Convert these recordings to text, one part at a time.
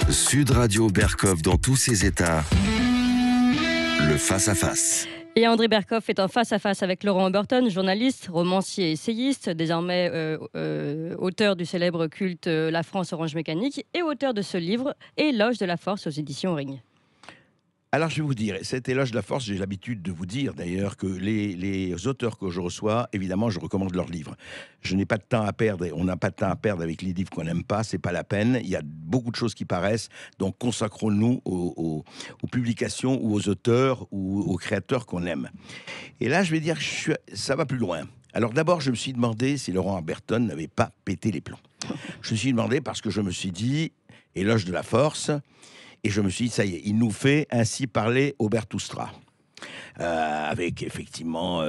Sud Radio Berkov dans tous ses états. Le face-à-face. Et André Berkoff est en face-à-face avec Laurent Oberton, journaliste, romancier et essayiste, désormais auteur du célèbre culte La France Orange Mécanique et auteur de ce livre, Éloge de la Force aux éditions Ring. Alors, je vais vous dire, cet éloge de la force, j'ai l'habitude de vous dire d'ailleurs que les auteurs que je reçois, évidemment, je recommande leurs livres. Je n'ai pas de temps à perdre, et on n'a pas de temps à perdre avec les livres qu'on n'aime pas, c'est pas la peine. Il y a beaucoup de choses qui paraissent, donc consacrons-nous aux publications ou aux auteurs ou aux créateurs qu'on aime. Et là, je vais dire que ça va plus loin. Alors d'abord, je me suis demandé si Laurent Oberton n'avait pas pété les plombs. Je me suis demandé parce que je me suis dit, éloge de la force. Et je me suis dit, ça y est, il nous fait ainsi parler Obertustra. Avec effectivement,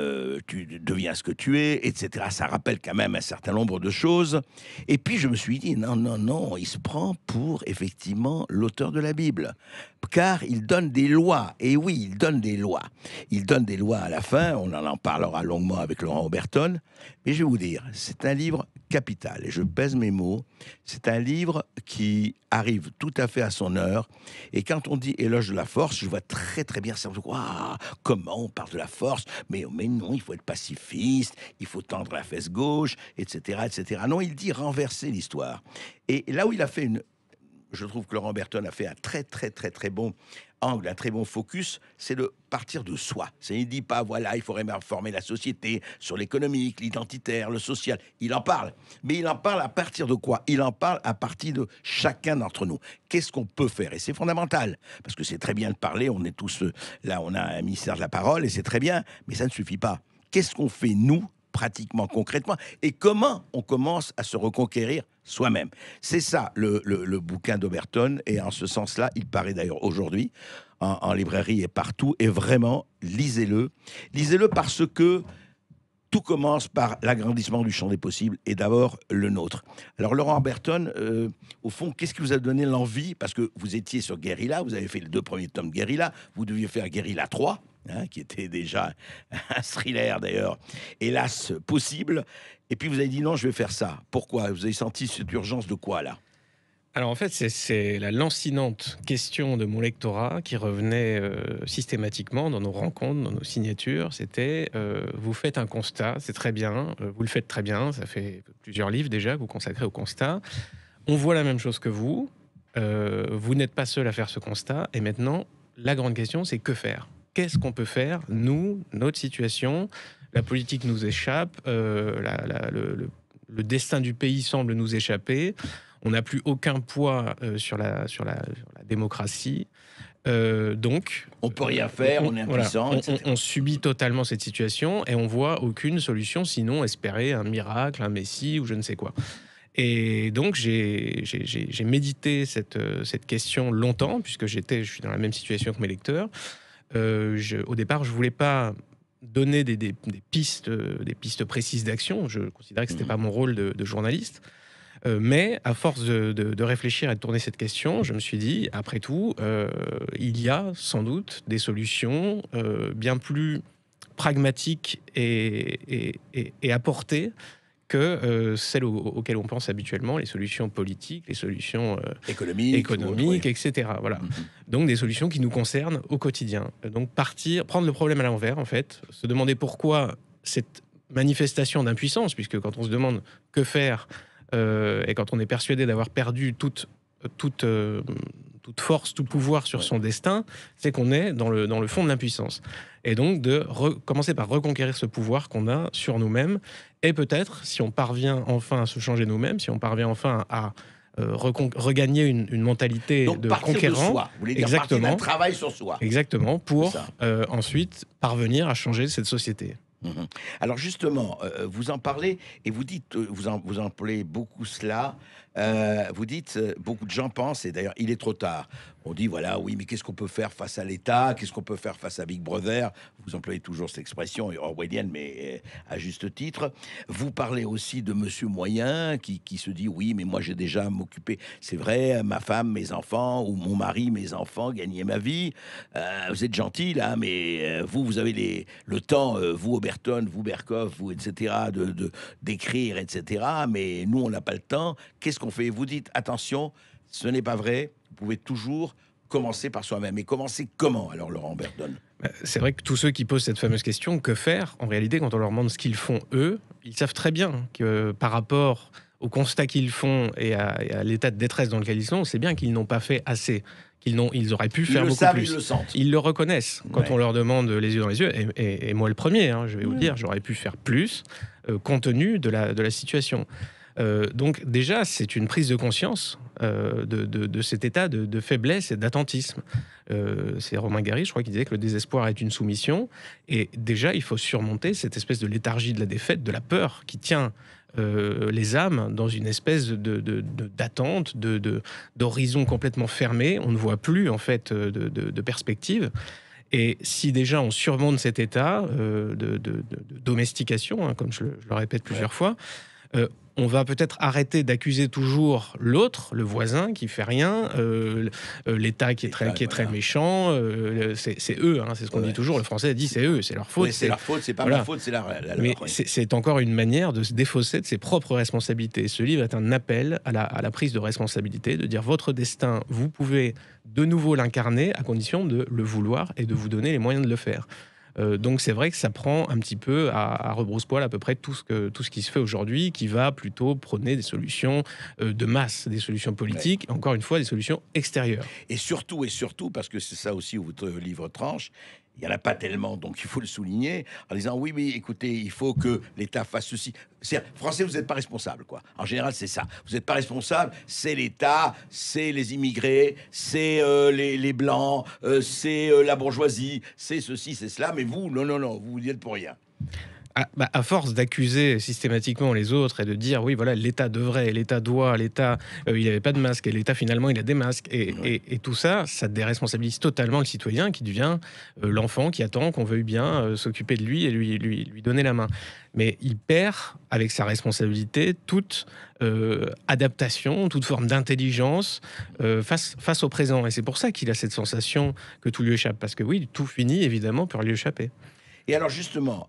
tu deviens ce que tu es, etc. Ça rappelle quand même un certain nombre de choses. Et puis je me suis dit, non, il se prend pour effectivement l'auteur de la Bible. Car il donne des lois. Et oui, il donne des lois. Il donne des lois à la fin, on en parlera longuement avec Laurent Oberton. Mais je vais vous dire, c'est un livre capital. Et je pèse mes mots. C'est un livre qui arrive tout à fait à son heure. Et quand on dit éloge de la force, je vois très très bien ça. Comment on parle de la force, mais non, il faut être pacifiste, il faut tendre la fesse gauche, etc., etc. Non, il dit renverser l'histoire. Et là où il a fait je trouve que Laurent Oberton a fait un très très très très bon angle, un très bon focus, c'est de partir de soi. Il dit pas, voilà, il faudrait réformer la société sur l'économique, l'identitaire, le social. Il en parle. Mais il en parle à partir de quoi? Il en parle à partir de chacun d'entre nous. Qu'est-ce qu'on peut faire? Et c'est fondamental. Parce que c'est très bien de parler, on est tous là, on a un ministère de la parole et c'est très bien, mais ça ne suffit pas. Qu'est-ce qu'on fait, nous, pratiquement, concrètement, et comment on commence à se reconquérir soi-même. C'est ça le bouquin d'Oberton, et en ce sens-là, il paraît d'ailleurs aujourd'hui en librairie et partout, et vraiment, lisez-le. Lisez-le parce que tout commence par l'agrandissement du champ des possibles, et d'abord le nôtre. Alors Laurent Oberton, au fond, qu'est-ce qui vous a donné l'envie? Parce que vous étiez sur Guérilla, vous avez fait les 2 premiers tomes de Guérilla, vous deviez faire Guérilla 3, qui était déjà un thriller d'ailleurs, hélas possible. Et puis vous avez dit non, je vais faire ça. Pourquoi? Vous avez senti cette urgence de quoi là? Alors en fait, c'est la lancinante question de mon lectorat qui revenait systématiquement dans nos rencontres, dans nos signatures. C'était vous faites un constat, c'est très bien, vous le faites très bien, ça fait plusieurs livres déjà que vous consacrez au constat. On voit la même chose que vous, vous n'êtes pas seul à faire ce constat, et maintenant, la grande question, c'est que faire? Qu'est-ce qu'on peut faire, nous, notre situation? La politique nous échappe, le destin du pays semble nous échapper, on n'a plus aucun poids sur la démocratie. Donc, on peut rien faire, on est impuissant, etc. On subit totalement cette situation et on voit aucune solution, sinon espérer un miracle, un messie ou je ne sais quoi. Et donc, j'ai médité cette question longtemps, puisque je suis dans la même situation que mes lecteurs. Au départ, je voulais pas donner des pistes précises d'action. Je considérais que c'était pas mon rôle de journaliste. Mais à force de réfléchir et de tourner cette question, je me suis dit, après tout, il y a sans doute des solutions bien plus pragmatiques et à portée que celles auxquelles on pense habituellement, les solutions politiques, les solutions économiques, etc. Voilà. Donc des solutions qui nous concernent au quotidien. Donc prendre le problème à l'envers, en fait, se demander pourquoi cette manifestation d'impuissance, puisque quand on se demande que faire, et quand on est persuadé d'avoir perdu toute force, tout pouvoir sur son destin, c'est qu'on est dans le fond de l'impuissance. Et donc de commencer par reconquérir ce pouvoir qu'on a sur nous-mêmes, et peut-être, si on parvient enfin à se changer nous-mêmes, si on parvient enfin à regagner une mentalité donc, de conquérant. De soi. Vous voulez dire partir d'un travail sur soi. Exactement, pour ensuite parvenir à changer cette société. Alors justement, vous en parlez et vous dites, vous employez beaucoup cela. Vous dites, beaucoup de gens pensent, et d'ailleurs il est trop tard. On dit voilà, oui, mais qu'est-ce qu'on peut faire face à l'État? Qu'est-ce qu'on peut faire face à Big Brother? Vous employez toujours cette expression orwellienne, mais à juste titre. Vous parlez aussi de Monsieur Moyen qui se dit oui, mais moi j'ai déjà à m'occuper. C'est vrai, ma femme, mes enfants, ou mon mari, mes enfants, gagner ma vie. Vous êtes gentil là, mais vous avez le temps, vous Oberton, vous Berkoff, vous etc. d'écrire, etc. Mais nous on n'a pas le temps. Qu'est-ce qu'on fait? Vous dites attention. ce n'est pas vrai. Vous pouvez toujours commencer par soi-même. Et commencer comment, alors, Laurent Berton? C'est vrai que tous ceux qui posent cette fameuse question, que faire? En réalité, quand on leur demande ce qu'ils font eux, ils savent très bien que par rapport au constat qu'ils font et à l'état de détresse dans lequel ils sont, c'est bien qu'ils n'ont pas fait assez, ils auraient pu faire beaucoup plus. Ils le sentent. Ils le reconnaissent quand Ouais. on leur demande les yeux dans les yeux. Et moi le premier, hein, je vais vous le dire, j'aurais pu faire plus compte tenu de la situation. Donc déjà, c'est une prise de conscience de cet état de faiblesse et d'attentisme. C'est Romain Gary, je crois, qui disait que le désespoir est une soumission. Et déjà, il faut surmonter cette espèce de léthargie de la défaite, de la peur qui tient les âmes dans une espèce d'attente, d'horizon complètement fermé. On ne voit plus, en fait, de perspective. Et si déjà on surmonte cet état de domestication, hein, comme je le répète plusieurs fois, on va peut-être arrêter d'accuser toujours l'autre, le voisin qui fait rien, l'État qui est très méchant. C'est eux, hein, c'est ce qu'on dit toujours. Le Français dit c'est eux, c'est leur faute. Oui, c'est leur faute, c'est pas ma faute, c'est la Mais leur. c'est encore une manière de se défausser de ses propres responsabilités. Ce livre est un appel à la prise de responsabilité, de dire votre destin, vous pouvez de nouveau l'incarner à condition de le vouloir et de vous donner les moyens de le faire. Donc c'est vrai que ça prend un petit peu à rebrousse-poil à peu près tout ce qui se fait aujourd'hui, qui va plutôt prôner des solutions de masse, des solutions politiques, et encore une fois des solutions extérieures. Et surtout, parce que c'est ça aussi où votre livre tranche, il n'y en a pas tellement, donc il faut le souligner, en disant oui, mais écoutez, il faut que l'État fasse ceci. Français, vous n'êtes pas responsable, quoi. En général, c'est ça. Vous n'êtes pas responsable, c'est l'État, c'est les immigrés, c'est les Blancs, c'est la bourgeoisie, c'est ceci, c'est cela, mais vous, non, vous y êtes pour rien. À force d'accuser systématiquement les autres et de dire oui voilà l'État devrait, l'État doit, l'État il n'avait pas de masque et l'État finalement il a des masques et tout ça, ça déresponsabilise totalement le citoyen qui devient l'enfant qui attend qu'on veuille bien s'occuper de lui et lui donner la main. Mais il perd avec sa responsabilité toute adaptation, toute forme d'intelligence face au présent. Et c'est pour ça qu'il a cette sensation que tout lui échappe. Parce que oui, tout finit évidemment par lui échapper. Et alors justement,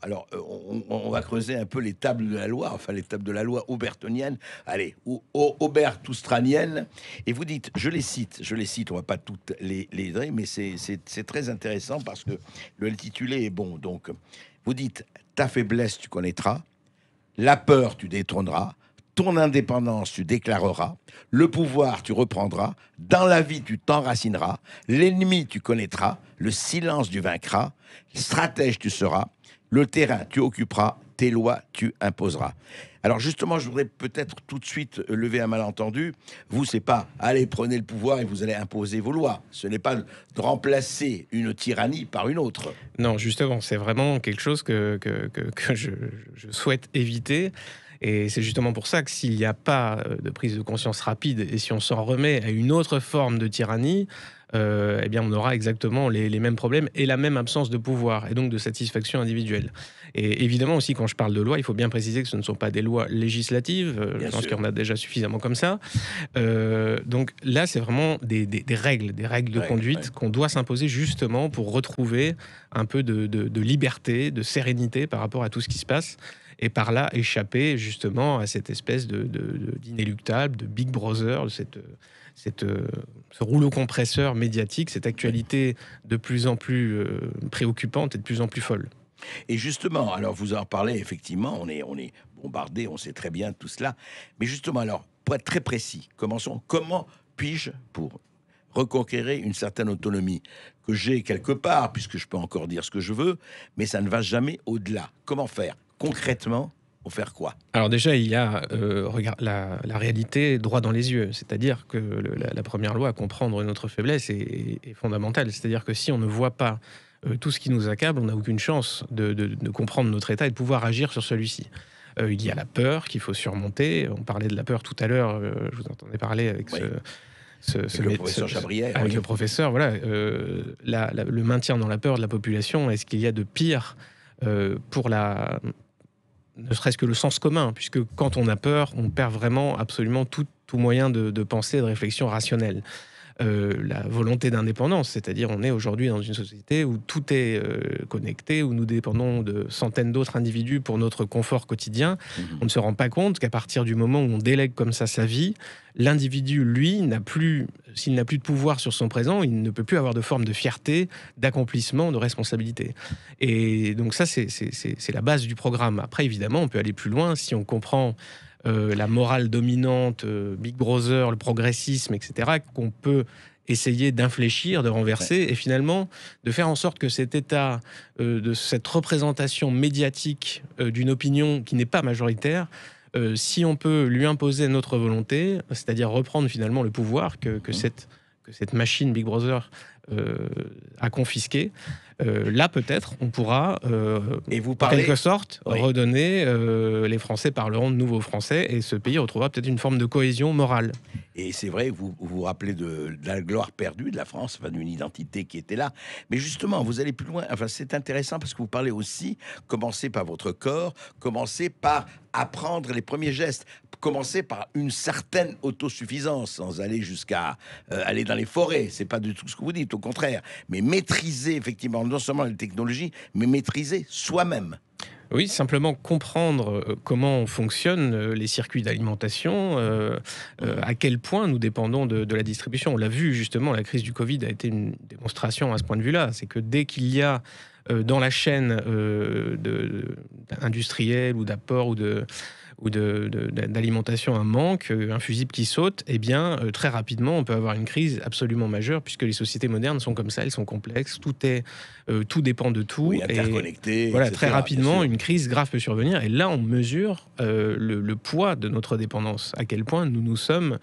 on va creuser un peu les tables de la loi, enfin les tables de la loi aubertonienne, allez, aubertoustranienne, et vous dites, je les cite, on va pas toutes les lire, mais c'est très intéressant parce que le titulé est bon. Donc, vous dites, ta faiblesse tu connaîtras, la peur tu détrôneras, ton indépendance tu déclareras, le pouvoir tu reprendras, dans la vie tu t'enracineras, l'ennemi tu connaîtras, le silence tu vaincras, stratège tu seras, le terrain tu occuperas, tes lois tu imposeras. Alors justement, je voudrais peut-être tout de suite lever un malentendu. Vous, c'est pas allez prenez le pouvoir et vous allez imposer vos lois. Ce n'est pas de remplacer une tyrannie par une autre. Non, justement, c'est vraiment quelque chose que je souhaite éviter. Et c'est justement pour ça que s'il n'y a pas de prise de conscience rapide et si on s'en remet à une autre forme de tyrannie, eh bien on aura exactement les mêmes problèmes et la même absence de pouvoir et donc de satisfaction individuelle. Et évidemment aussi, quand je parle de loi, il faut bien préciser que ce ne sont pas des lois législatives. Je pense qu'il y en a déjà suffisamment comme ça. Donc là, c'est vraiment des règles de conduite qu'on doit s'imposer justement pour retrouver un peu de liberté, de sérénité par rapport à tout ce qui se passe. Et par là, échapper justement à cette espèce d'inéluctable, de Big Brother, de ce rouleau compresseur médiatique, cette actualité de plus en plus préoccupante et de plus en plus folle. Et justement, alors vous en parlez, effectivement, on est bombardé, on sait très bien tout cela. Mais justement, alors, pour être très précis, commençons. Comment puis-je, pour reconquérir une certaine autonomie que j'ai quelque part, puisque je peux encore dire ce que je veux, mais ça ne va jamais au-delà. Comment faire concrètement? Pour faire quoi? Alors déjà, il y a regarde, la réalité droit dans les yeux. C'est-à-dire que la première loi à comprendre notre faiblesse est fondamentale. C'est-à-dire que si on ne voit pas tout ce qui nous accable, on n'a aucune chance de comprendre notre état et de pouvoir agir sur celui-ci. Il y a la peur qu'il faut surmonter. On parlait de la peur tout à l'heure. Je vous entendais parler avec le professeur Chabrière. Avec le professeur, voilà. Le maintien dans la peur de la population, est-ce qu'il y a de pire pour ne serait-ce que le sens commun, puisque quand on a peur, on perd vraiment absolument tout moyen de pensée et de réflexion rationnelle. la volonté d'indépendance. C'est-à-dire, on est aujourd'hui dans une société où tout est connecté, où nous dépendons de centaines d'autres individus pour notre confort quotidien. On ne se rend pas compte qu'à partir du moment où on délègue comme ça sa vie, l'individu, lui, s'il n'a plus de pouvoir sur son présent, il ne peut plus avoir de forme de fierté, d'accomplissement, de responsabilité. Et donc ça, c'est la base du programme. Après, évidemment, on peut aller plus loin si on comprend la morale dominante, Big Brother, le progressisme, etc., qu'on peut essayer d'infléchir, de renverser, et finalement de faire en sorte que cet état, de cette représentation médiatique d'une opinion qui n'est pas majoritaire, si on peut lui imposer notre volonté, c'est-à-dire reprendre finalement le pouvoir que cette machine Big Brother a confisqué, là peut-être on pourra, Et vous en parlez... quelque sorte, Oui. redonner, les Français parleront de nouveaux Français, et ce pays retrouvera peut-être une forme de cohésion morale. Et c'est vrai, vous vous rappelez de la gloire perdue de la France, enfin, d'une identité qui était là. Mais justement, vous allez plus loin. Enfin, c'est intéressant parce que vous parlez aussi, commencez par votre corps, commencez par apprendre les premiers gestes, commencez par une certaine autosuffisance, sans aller jusqu'à aller dans les forêts. C'est pas du tout ce que vous dites, au contraire. Mais maîtriser effectivement non seulement les technologies, mais maîtriser soi-même. Oui, simplement comprendre comment fonctionnent les circuits d'alimentation, à quel point nous dépendons de la distribution. On l'a vu justement, la crise du Covid a été une démonstration à ce point de vue-là. C'est que dès qu'il y a dans la chaîne industrielle ou d'apport ou d'alimentation un manque, un fusible qui saute, eh bien, très rapidement, on peut avoir une crise absolument majeure, puisque les sociétés modernes sont comme ça, elles sont complexes, tout dépend de tout. Oui, interconnecté, Voilà, etc., très rapidement, bien sûr. une crise grave peut survenir, et là, on mesure le poids de notre dépendance, à quel point nous nous sommes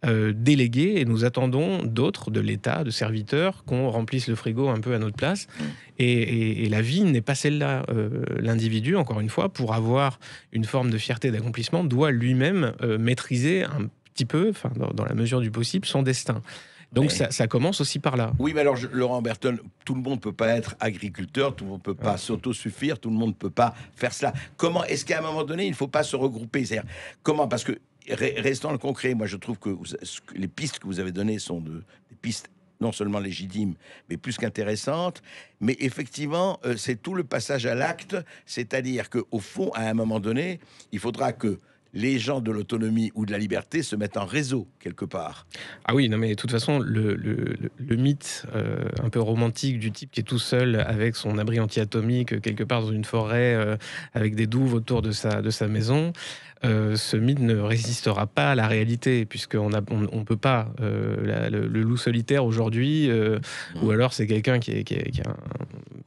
délégués, et nous attendons d'autres, de l'État, de serviteurs, qu'on remplisse le frigo un peu à notre place. Et la vie n'est pas celle-là. L'individu, encore une fois, pour avoir une forme de fierté d'accomplissement, doit lui-même maîtriser un petit peu, enfin, dans la mesure du possible, son destin. Donc Ouais. ça commence aussi par là. Oui, mais alors, Laurent Berton, tout le monde ne peut pas être agriculteur, tout le monde ne peut pas s'autosuffire, tout le monde ne peut pas faire cela. Comment est-ce qu'à un moment donné, il ne faut pas se regrouper? C'est-à-dire, comment? Parce que, restant dans le concret, moi je trouve que les pistes que vous avez données sont des pistes non seulement légitimes, mais plus qu'intéressantes. Mais effectivement, c'est tout le passage à l'acte, c'est-à-dire qu'au fond, à un moment donné, il faudra que les gens de l'autonomie ou de la liberté se mettent en réseau, quelque part. Ah oui, non mais de toute façon, le mythe un peu romantique du type qui est tout seul avec son abri anti-atomique quelque part dans une forêt avec des douves autour de sa maison, ce mythe ne résistera pas à la réalité, puisqu'on on peut pas, le loup solitaire aujourd'hui, ou alors c'est quelqu'un qui a un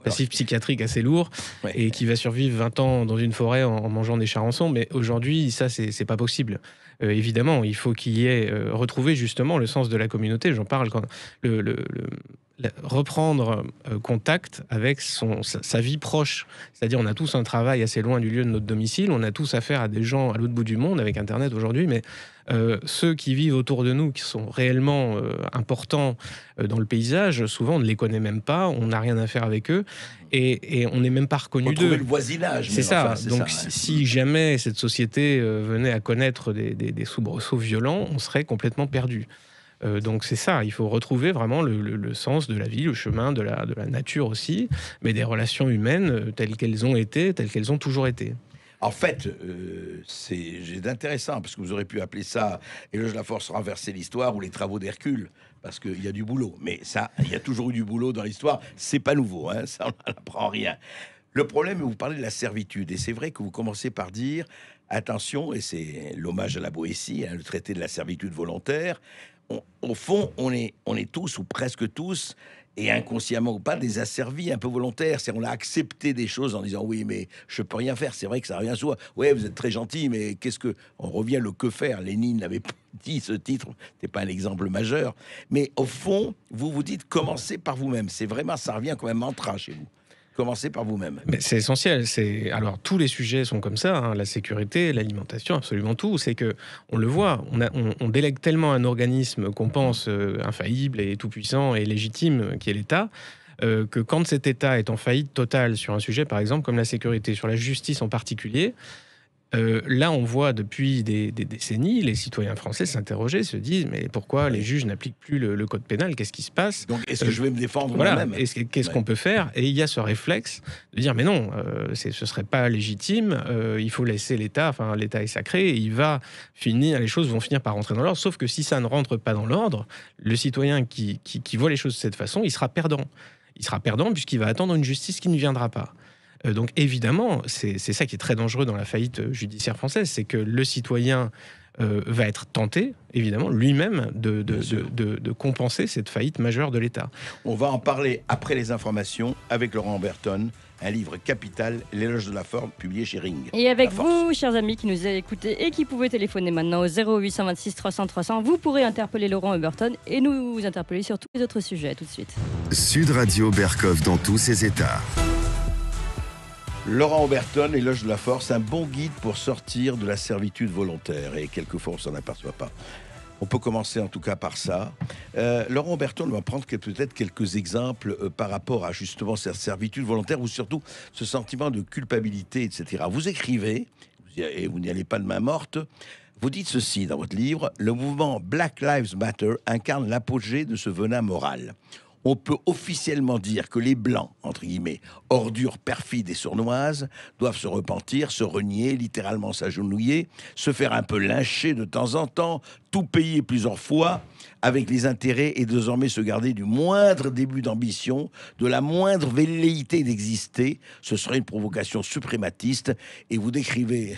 passif psychiatrique assez lourd, Ouais. et qui va survivre 20 ans dans une forêt en mangeant des charançons, mais aujourd'hui, ça, c'est pas possible. Évidemment, il faut qu'il y ait retrouvé justement le sens de la communauté. J'en parle quand reprendre contact avec sa vie proche. C'est-à-dire, on a tous un travail assez loin du lieu de notre domicile, on a tous affaire à des gens à l'autre bout du monde avec Internet aujourd'hui, mais ceux qui vivent autour de nous, qui sont réellement importants dans le paysage, souvent on ne les connaît même pas, on n'a rien à faire avec eux, et on n'est même pas reconnu Retrouver d'eux. le voisinage. C'est mais ça. enfin, c'est Donc, ça, ouais. si jamais cette société venait à connaître des soubresauts violents, on serait complètement perdu. Donc c'est ça, il faut retrouver vraiment le sens de la vie, le chemin de la nature aussi, mais des relations humaines telles qu'elles ont été, telles qu'elles ont toujours été. En fait, c'est intéressant parce que vous aurez pu appeler ça Éloge de la force renverser l'histoire ou les travaux d'Hercule, parce qu'il y a du boulot. Mais ça, il y a toujours eu du boulot dans l'histoire. C'est pas nouveau, hein, ça on n'apprend rien. Le problème, vous parlez de la servitude, et c'est vrai que vous commencez par dire attention, et c'est l'hommage à la Boétie, hein, le traité de la servitude volontaire. Au fond, on est tous ou presque tous, et inconsciemment ou pas, des asservis un peu volontaires. C'est on a accepté des choses en disant oui, mais je peux rien faire. C'est vrai que ça revient souvent. Ouais, vous êtes très gentil, mais qu'est-ce que on revient le que faire. Lénine n'avait pas dit ce titre. C'est pas un exemple majeur. Mais au fond, vous vous dites commencez par vous-même. C'est vraiment ça revient comme un mantra chez vous. Commencez par vous-même. Mais c'est essentiel. Alors tous les sujets sont comme ça, hein, la sécurité, l'alimentation, absolument tout. C'est que on le voit, on délègue tellement un organisme qu'on pense infaillible et tout puissant et légitime, qui est l'État, que quand cet État est en faillite totale sur un sujet, par exemple comme la sécurité, sur la justice en particulier, Là, on voit depuis des décennies les citoyens français s'interroger, se disent mais pourquoi les juges n'appliquent plus le code pénal? Qu'est-ce qui se passe? Donc, est-ce que je vais me défendre Voilà, moi-même? qu'est-ce qu'on peut faire? Et il y a ce réflexe de dire mais non, ce serait pas légitime, il faut laisser l'État, enfin l'État est sacré, et il va finir, les choses vont finir par rentrer dans l'ordre, sauf que si ça ne rentre pas dans l'ordre, le citoyen qui voit les choses de cette façon, il sera perdant. Il sera perdant puisqu'il va attendre une justice qui ne viendra pas. Donc évidemment, c'est ça qui est très dangereux dans la faillite judiciaire française, c'est que le citoyen va être tenté, évidemment, lui-même de compenser cette faillite majeure de l'État. On va en parler après les informations avec Laurent Humberton, un livre capital, L'éloge de la forme, publié chez Ring. Et avec vous, chers amis qui nous avez écoutés et qui pouvez téléphoner maintenant au 0826 300 300, vous pourrez interpeller Laurent Humberton et nous interpeller sur tous les autres sujets. Tout de suite. Sud Radio Berkov dans tous ses états. Laurent Humberton, L'éloge de la force, un bon guide pour sortir de la servitude volontaire. Et quelquefois, on ne s'en aperçoit pas. On peut commencer en tout cas par ça. Laurent Humberton va prendre peut-être quelques exemples par rapport à justement cette servitude volontaire ou surtout ce sentiment de culpabilité, etc. Vous écrivez, et vous n'y allez pas de main morte, vous dites ceci dans votre livre: le mouvement Black Lives Matter incarne l'apogée de ce venin moral. On peut officiellement dire que les Blancs, entre guillemets, ordures perfides et sournoises, doivent se repentir, se renier, littéralement s'agenouiller, se faire un peu lyncher de temps en temps, tout payer plusieurs fois, avec les intérêts et désormais se garder du moindre début d'ambition, de la moindre velléité d'exister. Ce serait une provocation suprématiste. Et vous décrivez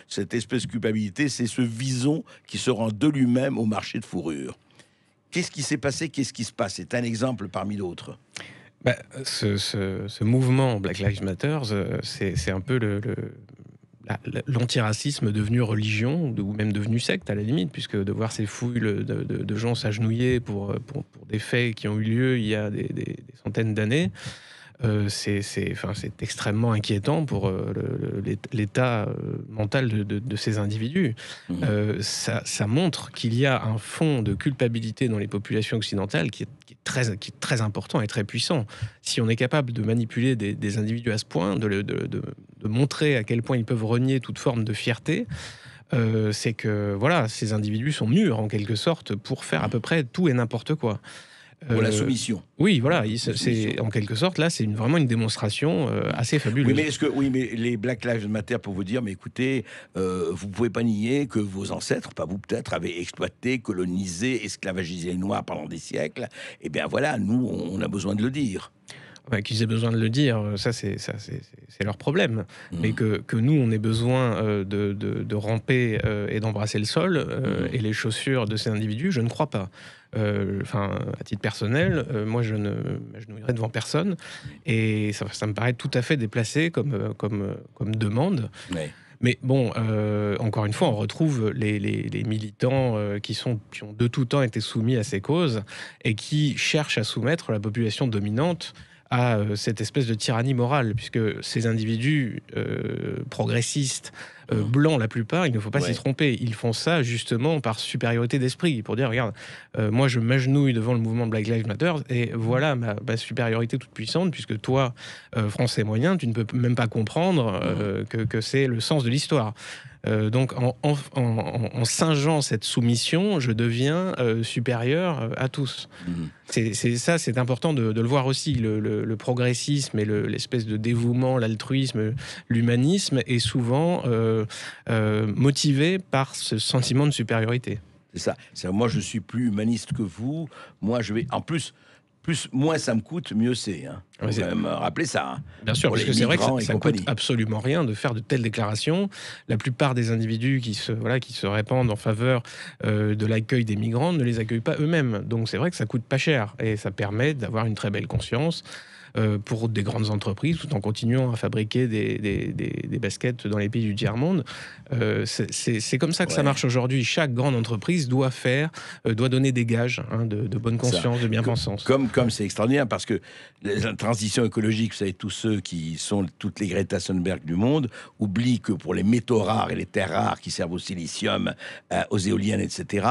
cette espèce de culpabilité, c'est ce vison qui se rend de lui-même au marché de fourrure. Qu'est-ce qui s'est passé? Qu'est-ce qui se passe? C'est un exemple parmi d'autres. Ce mouvement Black Lives Matter, c'est un peu l'antiracisme devenu religion, ou même devenu secte à la limite, puisque de voir ces fouilles de gens s'agenouiller pour des faits qui ont eu lieu il y a des centaines d'années, c'est extrêmement inquiétant pour l'état mental de ces individus. Ça montre qu'il y a un fond de culpabilité dans les populations occidentales qui est très important et très puissant. Si on est capable de manipuler des individus à ce point, de montrer à quel point ils peuvent renier toute forme de fierté, c'est que voilà, ces individus sont mûrs en quelque sorte pour faire à peu près tout et n'importe quoi. Pour la soumission. Oui, voilà, c'est en quelque sorte là, c'est vraiment une démonstration assez fabuleuse. Oui, mais les Black Lives Matter pour vous dire, mais écoutez, vous pouvez pas nier que vos ancêtres, pas vous peut-être, avaient exploité, colonisé, esclavagisé les Noirs pendant des siècles. Eh bien voilà, nous, on a besoin de le dire. Qu'ils aient besoin de le dire, ça c'est leur problème. Mais que nous, on ait besoin de ramper et d'embrasser le sol et les chaussures de ces individus, je ne crois pas. À titre personnel, moi je ne m'agenouillerai devant personne et ça me paraît tout à fait déplacé comme demande. Ouais. Mais bon, encore une fois, on retrouve les militants qui ont de tout temps été soumis à ces causes et qui cherchent à soumettre la population dominante à cette espèce de tyrannie morale, puisque ces individus progressistes, blancs la plupart, il ne faut pas s'y tromper, ils font ça justement par supériorité d'esprit, pour dire, regarde, moi je m'agenouille devant le mouvement Black Lives Matter, et voilà ma supériorité toute puissante, puisque toi, français moyen, tu ne peux même pas comprendre que c'est le sens de l'histoire. Donc en singeant cette soumission, je deviens supérieur à tous. C'est important de le voir aussi. Le progressisme et l'espèce de dévouement, l'altruisme, l'humanisme est souvent motivé par ce sentiment de supériorité. C'est ça. Moi, je suis plus humaniste que vous. Moi, je vais... En plus, moins ça me coûte, mieux c'est. Hein. Faut quand même rappeler ça. Hein. Bien sûr, parce que c'est vrai que ça ne coûte absolument rien de faire de telles déclarations. La plupart des individus qui se répandent en faveur de l'accueil des migrants ne les accueillent pas eux-mêmes. Donc c'est vrai que ça coûte pas cher et ça permet d'avoir une très belle conscience pour des grandes entreprises, tout en continuant à fabriquer des baskets dans les pays du tiers-monde. C'est comme ça que ça marche aujourd'hui. Chaque grande entreprise doit donner des gages de bonne conscience, de bien-pensance. Comme c'est extraordinaire, parce que la transition écologique, vous savez, tous ceux qui sont toutes les Greta Thunberg du monde, oublient que pour les métaux rares et les terres rares qui servent au silicium, aux éoliennes, etc.,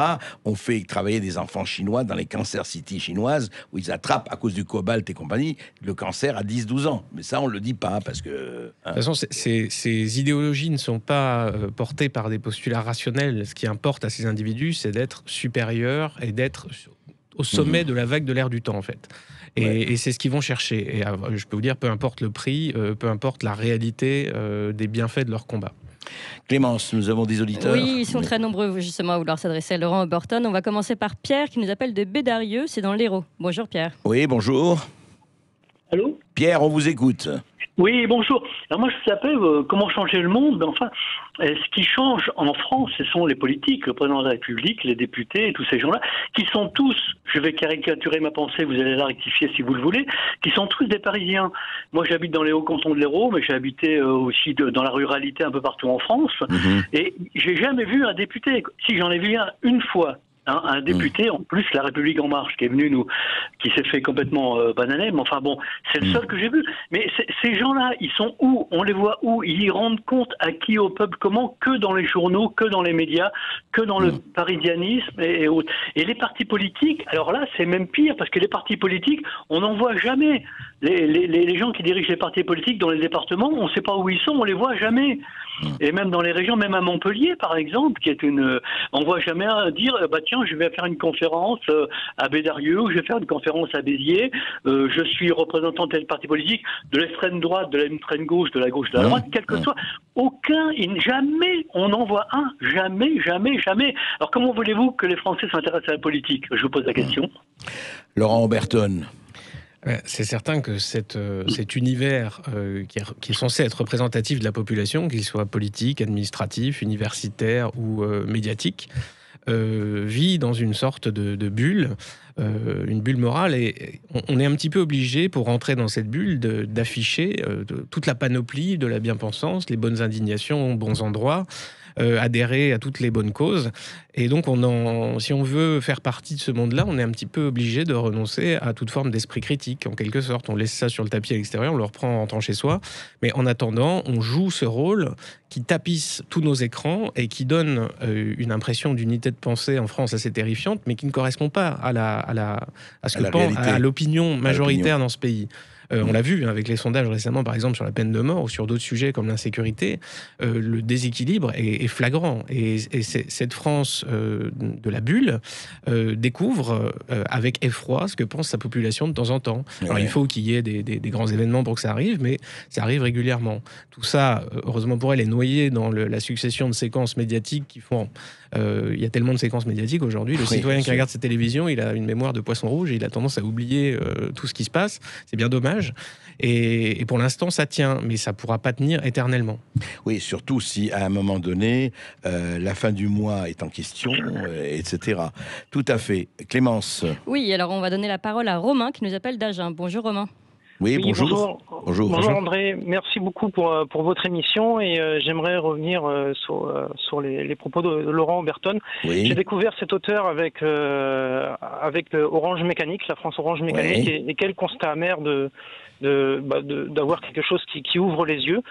on fait travailler des enfants chinois dans les cancer cities chinoises, où ils attrapent, à cause du cobalt et compagnie, le cancer à 10-12 ans. Mais ça, on ne le dit pas parce que... De toute façon, ces idéologies ne sont pas portées par des postulats rationnels. Ce qui importe à ces individus, c'est d'être supérieur et d'être au sommet de la vague de l'air du temps, en fait. Et c'est ce qu'ils vont chercher. Et je peux vous dire, peu importe le prix, peu importe la réalité des bienfaits de leur combat. Clémence, nous avons des auditeurs. Oui, ils sont très nombreux justement à vouloir s'adresser à Laurent Oberton. On va commencer par Pierre qui nous appelle de Bédarieux, c'est dans l'Hérault. Bonjour Pierre. Oui, bonjour. Allô ? Pierre, on vous écoute. Oui, bonjour. Alors moi, je s'appelle comment changer le monde. Mais enfin, ce qui change en France, ce sont les politiques, le président de la République, les députés et tous ces gens-là, qui sont tous, je vais caricaturer ma pensée, vous allez la rectifier si vous le voulez, qui sont tous des Parisiens. Moi, j'habite dans les hauts cantons de l'Hérault, mais j'ai habité aussi dans la ruralité un peu partout en France. Et j'ai jamais vu un député. Si j'en ai vu une fois. Un député, en plus, La République En Marche, qui est venu qui s'est fait complètement bananer, mais enfin bon, c'est le seul que j'ai vu. Mais ces gens-là, ils sont où? On les voit où? Ils rendent compte à qui, au peuple, comment? Que dans les journaux, que dans les médias, que dans le parisianisme et autres. Et les partis politiques, alors là, c'est même pire, parce que les partis politiques, on n'en voit jamais. Les gens qui dirigent les partis politiques dans les départements, on ne sait pas où ils sont, on les voit jamais. Et même dans les régions, même à Montpellier, par exemple, qui est on voit jamais dire, bah tiens, je vais faire une conférence à Bédarieux, ou je vais faire une conférence à Béziers, je suis représentant de tel parti politique, de l'extrême droite, de l'extrême gauche, de la gauche, de la droite, quel que soit. Jamais on n'en voit un. Jamais. Alors comment voulez-vous que les Français s'intéressent à la politique? Je vous pose la question. Laurent Oberton. C'est certain que cet univers qui est censé être représentatif de la population, qu'il soit politique, administratif, universitaire ou médiatique, vit dans une sorte de bulle, une bulle morale, et on est un petit peu obligé, pour rentrer dans cette bulle, d'afficher toute la panoplie de la bien-pensance, les bonnes indignations aux bons endroits, adhérer à toutes les bonnes causes. Et donc, si on veut faire partie de ce monde-là, on est un petit peu obligé de renoncer à toute forme d'esprit critique, en quelque sorte. On laisse ça sur le tapis à l'extérieur, on le reprend en rentrant chez soi. Mais en attendant, on joue ce rôle qui tapisse tous nos écrans et qui donne une impression d'unité de pensée en France assez terrifiante, mais qui ne correspond pas à l'opinion majoritaire dans ce pays. On l'a vu avec les sondages récemment, par exemple, sur la peine de mort ou sur d'autres sujets comme l'insécurité. Le déséquilibre est flagrant. Et cette France de la bulle découvre avec effroi ce que pense sa population de temps en temps. Alors, il faut qu'il y ait des grands événements pour que ça arrive, mais ça arrive régulièrement. Tout ça, heureusement pour elle, est noyé dans la succession de séquences médiatiques qui font... Il y a tellement de séquences médiatiques aujourd'hui. Le citoyen qui regarde sa télévision, il a une mémoire de poisson rouge et il a tendance à oublier tout ce qui se passe. C'est bien dommage. Et pour l'instant, ça tient, mais ça ne pourra pas tenir éternellement. Oui, surtout si, à un moment donné, la fin du mois est en question, etc. Tout à fait. Clémence. Oui, alors on va donner la parole à Romain qui nous appelle d'Agen. Bonjour Romain. Oui, bonjour. Bonjour André, merci beaucoup pour votre émission, et j'aimerais revenir sur les propos de Laurent Oberton. Oui. J'ai découvert cet auteur avec Orange Mécanique, la France Orange Mécanique, et quel constat amer d'avoir quelque chose qui ouvre les yeux.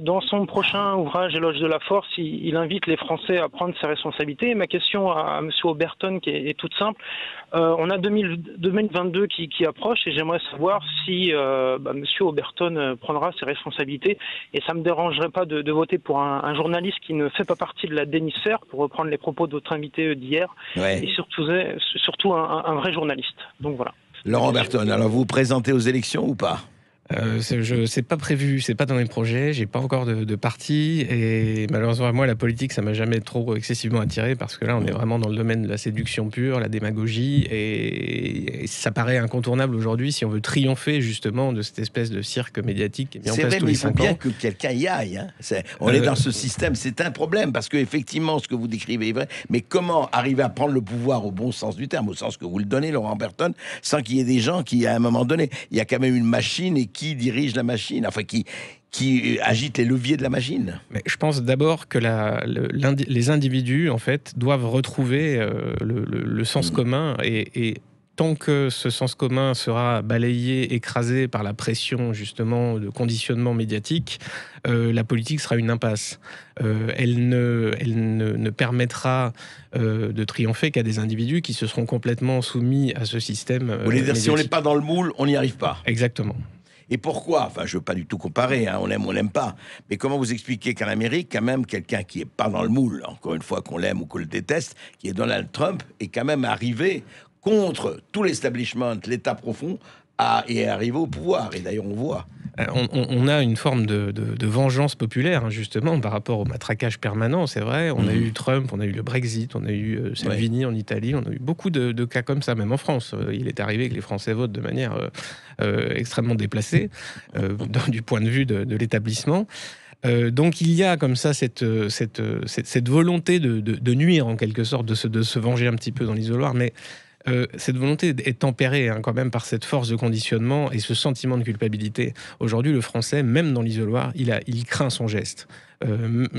Dans son prochain ouvrage, Éloge de la force, il invite les Français à prendre ses responsabilités. Et ma question à M. Oberton, qui est toute simple, on a 2022 qui approche, et j'aimerais savoir si M. Oberton prendra ses responsabilités. Et ça ne me dérangerait pas de voter pour un journaliste qui ne fait pas partie de la dénisphère, pour reprendre les propos de votre invité d'hier, et surtout un vrai journaliste. Donc voilà. Laurent Oberton, alors vous vous présentez aux élections ou pas ? C'est pas prévu, c'est pas dans mes projets, j'ai pas encore de parti, et malheureusement moi la politique ça m'a jamais trop excessivement attiré, parce que là on est vraiment dans le domaine de la séduction pure, la démagogie, et ça paraît incontournable aujourd'hui si on veut triompher justement de cette espèce de cirque médiatique qui est mis en place tous les 5 ans. C'est vrai, mais il faut bien que quelqu'un y aille. On est dans ce système, c'est un problème, parce que effectivement ce que vous décrivez est vrai, mais comment arriver à prendre le pouvoir au bon sens du terme, au sens que vous le donnez, Laurent Oberton, sans qu'il y ait des gens qui, à un moment donné, il y a quand même une machine, et qui dirige la machine, enfin qui agite les leviers de la machine. Mais je pense d'abord que les individus en fait doivent retrouver le sens commun et tant que ce sens commun sera balayé, écrasé par la pression justement de conditionnement médiatique, la politique sera une impasse. Elle ne permettra de triompher qu'à des individus qui se seront complètement soumis à ce système. Vous voulez dire, si on n'est pas dans le moule, on n'y arrive pas. Exactement. Et pourquoi? Enfin, je veux pas du tout comparer, hein, on aime ou on n'aime pas. Mais comment vous expliquez qu'en Amérique, quand même, quelqu'un qui est pas dans le moule, encore une fois, qu'on l'aime ou qu'on le déteste, qui est Donald Trump, est quand même arrivé contre tout l'establishment, l'État profond, et est arrivé au pouvoir. Et d'ailleurs, on voit. On a une forme de vengeance populaire, hein, justement, par rapport au matraquage permanent, c'est vrai. On a eu Trump, on a eu le Brexit, on a eu Salvini en Italie, on a eu beaucoup de cas comme ça, même en France. Il est arrivé que les Français votent de manière extrêmement déplacée, du point de vue de l'établissement. Donc il y a comme ça cette volonté de nuire, en quelque sorte, de se venger un petit peu dans l'isoloir, mais cette volonté est tempérée quand même par cette force de conditionnement et ce sentiment de culpabilité. Aujourd'hui, le Français, même dans l'isoloir, il craint son geste.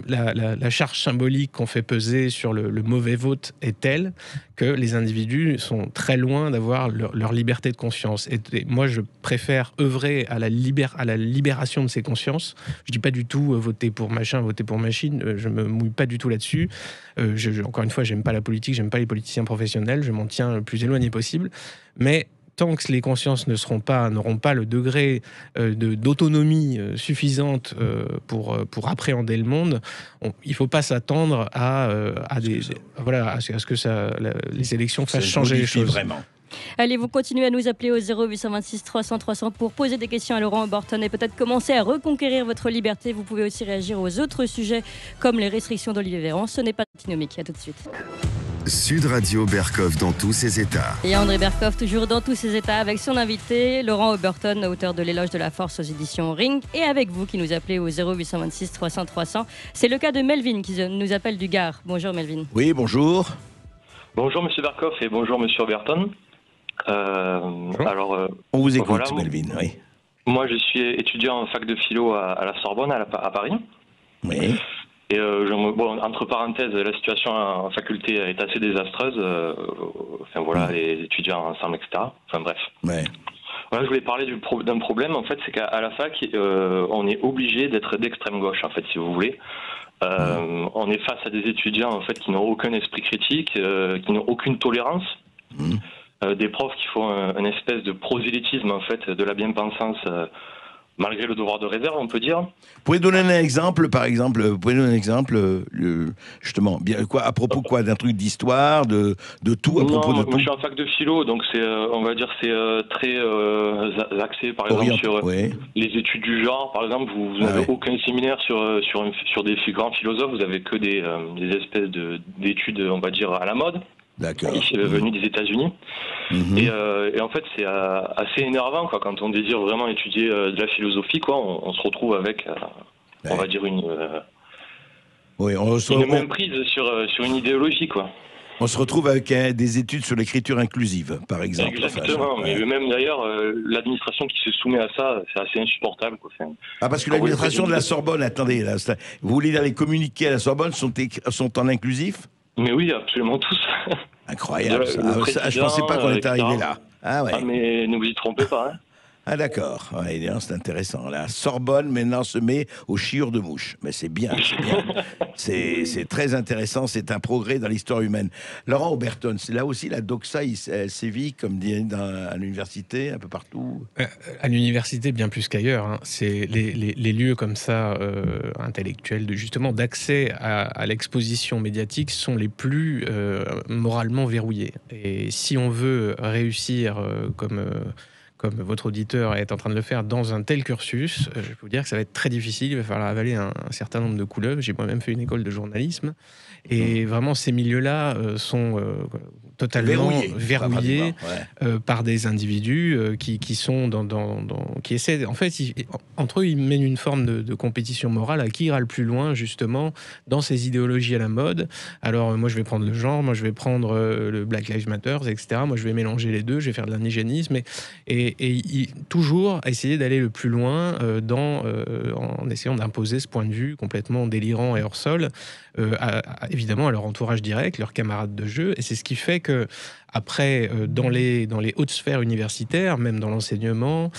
La charge symbolique qu'on fait peser sur le mauvais vote est telle que les individus sont très loin d'avoir leur liberté de conscience. Et moi, je préfère œuvrer à la libération de ces consciences. Je dis pas du tout voter pour machin, voter pour machine. Je me mouille pas du tout là-dessus. Encore une fois, j'aime pas la politique, j'aime pas les politiciens professionnels. Je m'en tiens le plus éloigné possible. Mais tant que les consciences n'auront pas le degré d'autonomie suffisante pour appréhender le monde, il ne faut pas s'attendre à ce que les élections fassent changer les choses. Vraiment. Allez, vous continuez à nous appeler au 0826 300 300 pour poser des questions à Laurent Oberton et peut-être commencer à reconquérir votre liberté. Vous pouvez aussi réagir aux autres sujets comme les restrictions d'Olivier Véran. Ce n'est pas antinomique. À tout de suite. Sud Radio Berkov dans tous ses états. Et André Berkov, toujours dans tous ses états, avec son invité, Laurent Oberton, auteur de L'éloge de la force aux éditions Ring, et avec vous qui nous appelez au 0826 300 300. C'est le cas de Melvin qui nous appelle du Gard. Bonjour Melvin. Oui, bonjour. Bonjour Monsieur Berkov et bonjour Monsieur Oberton. On vous écoute, voilà, Melvin. Oui. Moi, je suis étudiant en fac de philo à la Sorbonne, à Paris. Oui. Et entre parenthèses, la situation en faculté est assez désastreuse. Les étudiants ensemble, etc. Enfin bref. Ouais. Voilà, je voulais parler d'un problème. En fait, c'est qu'à la fac, on est obligé d'être d'extrême gauche, en fait, si vous voulez. On est face à des étudiants, en fait, qui n'ont aucun esprit critique, qui n'ont aucune tolérance. Des profs qui font une espèce de prosélytisme, en fait, de la bien-pensance. Malgré le devoir de réserve, on peut dire. Vous pouvez donner un exemple, par exemple, justement, à propos quoi, d'un truc d'histoire, de tout, à propos de tout. Je suis en fac de philo, donc c'est, on va dire, c'est très axé, par exemple, sur les études du genre. Par exemple, vous n'avez aucun séminaire sur des grands philosophes, vous avez que des espèces d'études, on va dire, à la mode. D'accord. Venu des États-Unis. Et en fait, c'est assez énervant quoi, quand on désire vraiment étudier de la philosophie. Quoi, on se retrouve avec, on va dire, une méprise sur une idéologie. Quoi. On se retrouve avec des études sur l'écriture inclusive, par exemple. Exactement. Mais même d'ailleurs, l'administration qui se soumet à ça, c'est assez insupportable. Quoi. Parce que l'administration de la Sorbonne, attendez, là, vous voulez dire les communiqués à la Sorbonne sont en inclusif ? Mais oui, absolument tous. Incroyable. Je ne pensais pas qu'on était arrivé là. Ah ouais. Mais ne vous y trompez pas. Hein. Ah d'accord. Ouais, c'est intéressant. La Sorbonne maintenant se met aux chiures de mouches. Mais c'est bien, c'est bien. c'est très intéressant. C'est un progrès dans l'histoire humaine. Laurent Oberton, c'est là aussi la doxa sévit comme dit à l'université, un peu partout. À l'université, bien plus qu'ailleurs. Hein. C'est les lieux comme ça intellectuels, justement d'accès à l'exposition médiatique sont les plus moralement verrouillés. Et si on veut réussir comme votre auditeur est en train de le faire dans un tel cursus, je peux vous dire que ça va être très difficile. Il va falloir avaler un certain nombre de couleuvres. J'ai moi-même fait une école de journalisme. Et vraiment, ces milieux-là sont totalement verrouillés par des individus qui sont qui essaient... En fait, entre eux, ils mènent une forme de compétition morale à qui ira le plus loin, justement, dans ces idéologies à la mode. Alors, moi, je vais prendre le genre, moi, je vais prendre le Black Lives Matter, etc. Moi, je vais mélanger les deux, je vais faire de l'indigénisme. Et toujours essayer d'aller le plus loin en essayant d'imposer ce point de vue complètement délirant et hors sol, évidemment à leur entourage direct, leurs camarades de jeu. Et c'est ce qui fait que Après, dans les hautes sphères universitaires, même dans l'enseignement,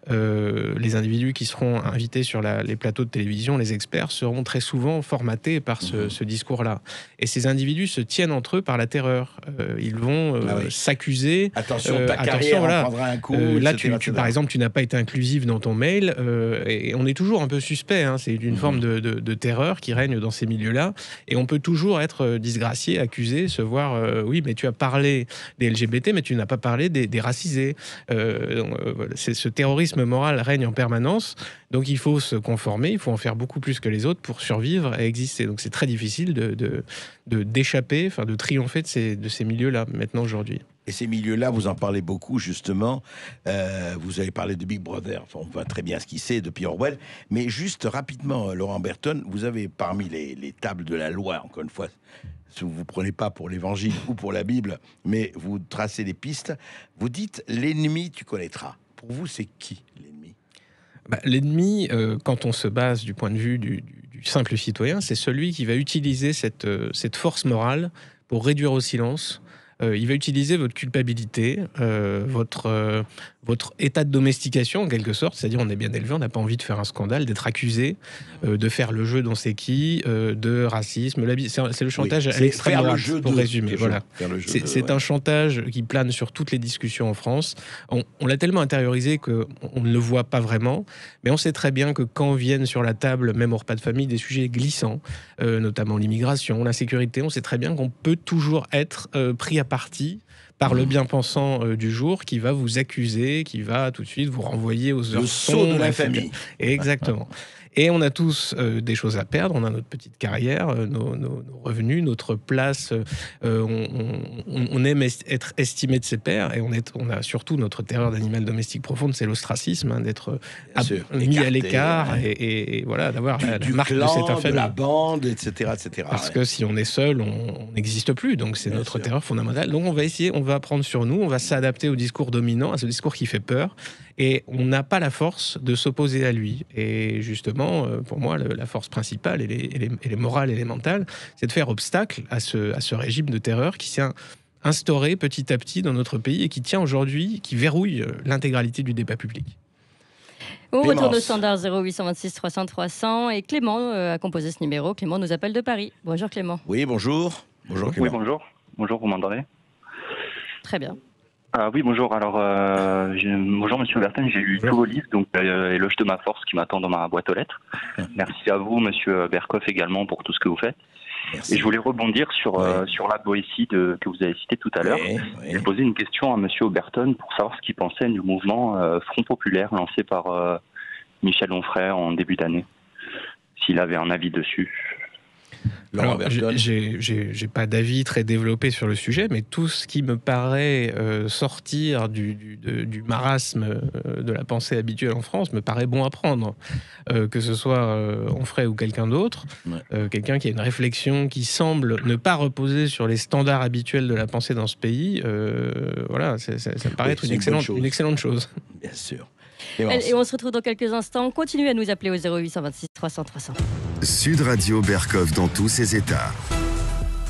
les individus qui seront invités sur les plateaux de télévision, les experts, seront très souvent formatés par ce discours-là. Et ces individus se tiennent entre eux par la terreur. Ils vont s'accuser. Attention, ta carrière voilà. en prendra un coup. Là, etc. par exemple, tu n'as pas été inclusif dans ton mail, et on est toujours un peu suspect. Hein. C'est une forme de terreur qui règne dans ces milieux-là. Et on peut toujours être disgracié, accusé, se voir, oui, mais tu as parlé des LGBT, mais tu n'as pas parlé des racisés. Ce terrorisme moral règne en permanence. Donc il faut se conformer, il faut en faire beaucoup plus que les autres pour survivre et exister. Donc c'est très difficile d'échapper, enfin de triompher de ces milieux-là, maintenant, aujourd'hui. Et ces milieux-là, vous en parlez beaucoup, justement. Vous avez parlé de Big Brother. Enfin, on voit très bien ce qu'il sait depuis Orwell. Mais juste rapidement, Laurent Berton, vous avez parmi les tables de la loi, encore une fois, si vous ne vous prenez pas pour l'Évangile ou pour la Bible, mais vous tracez des pistes, vous dites « l'ennemi, tu connaîtras ». Pour vous, c'est qui, l'ennemi ? L'ennemi, quand on se base du point de vue du simple citoyen, c'est celui qui va utiliser cette force morale pour réduire au silence. Il va utiliser votre culpabilité, votre état de domestication, en quelque sorte. C'est-à-dire, on est bien élevé, on n'a pas envie de faire un scandale, d'être accusé, de faire le jeu d'on sait qui, de racisme. C'est le chantage à l'extrême droite, pour résumer. Voilà. C'est un chantage qui plane sur toutes les discussions en France. On l'a tellement intériorisé qu'on ne le voit pas vraiment, mais on sait très bien que quand viennent sur la table, même au repas de famille, des sujets glissants, notamment l'immigration, l'insécurité, on sait très bien qu'on peut toujours être pris à partie par le bien-pensant du jour qui va vous accuser, qui va tout de suite vous renvoyer aux heures sombres de la famille. Exactement. Et on a tous des choses à perdre. On a notre petite carrière, nos revenus, notre place. On aime être estimé de ses pairs. Et on a surtout notre terreur d'animal domestique profonde, c'est l'ostracisme, hein, d'être mis à l'écart et voilà, d'avoir la marque de cette infamie. De la bande, etc. etc. Parce que si on est seul, on n'existe plus. Donc c'est notre terreur fondamentale. Donc on va prendre sur nous, on va s'adapter au discours dominant, à ce discours qui fait peur. Et on n'a pas la force de s'opposer à lui. Et justement, pour moi, la force principale, elle est morale, elle est mentale, c'est de faire obstacle à ce régime de terreur qui s'est instauré petit à petit dans notre pays et qui tient aujourd'hui, qui verrouille l'intégralité du débat public. On retourne au standard 0826 300 300 et Clément a composé ce numéro. Clément nous appelle de Paris. Bonjour Clément. Oui, bonjour. Bonjour Clément. Oui, bonjour. Bonjour, vous m'entendez ? Très bien. Oui, bonjour. Alors, bonjour Monsieur Berton, j'ai lu tous vos livres, donc Éloge de ma force qui m'attend dans ma boîte aux lettres. Merci à vous, Monsieur Berkoff, également pour tout ce que vous faites. Merci. Et je voulais rebondir sur la Boétie que vous avez citée tout à l'heure. J'ai posé une question à Monsieur Oberton pour savoir ce qu'il pensait du mouvement Front Populaire lancé par Michel Onfray en début d'année. S'il avait un avis dessus. Alors, j'ai pas d'avis très développé sur le sujet, mais tout ce qui me paraît sortir du marasme de la pensée habituelle en France me paraît bon à prendre. Que ce soit Onfray ou quelqu'un d'autre, quelqu'un qui a une réflexion qui semble ne pas reposer sur les standards habituels de la pensée dans ce pays, voilà, ça me paraît être une excellente chose. Bien sûr. Et on se retrouve dans quelques instants. Continuez à nous appeler au 0826 300 300. Sud Radio Berkoff dans tous ses états.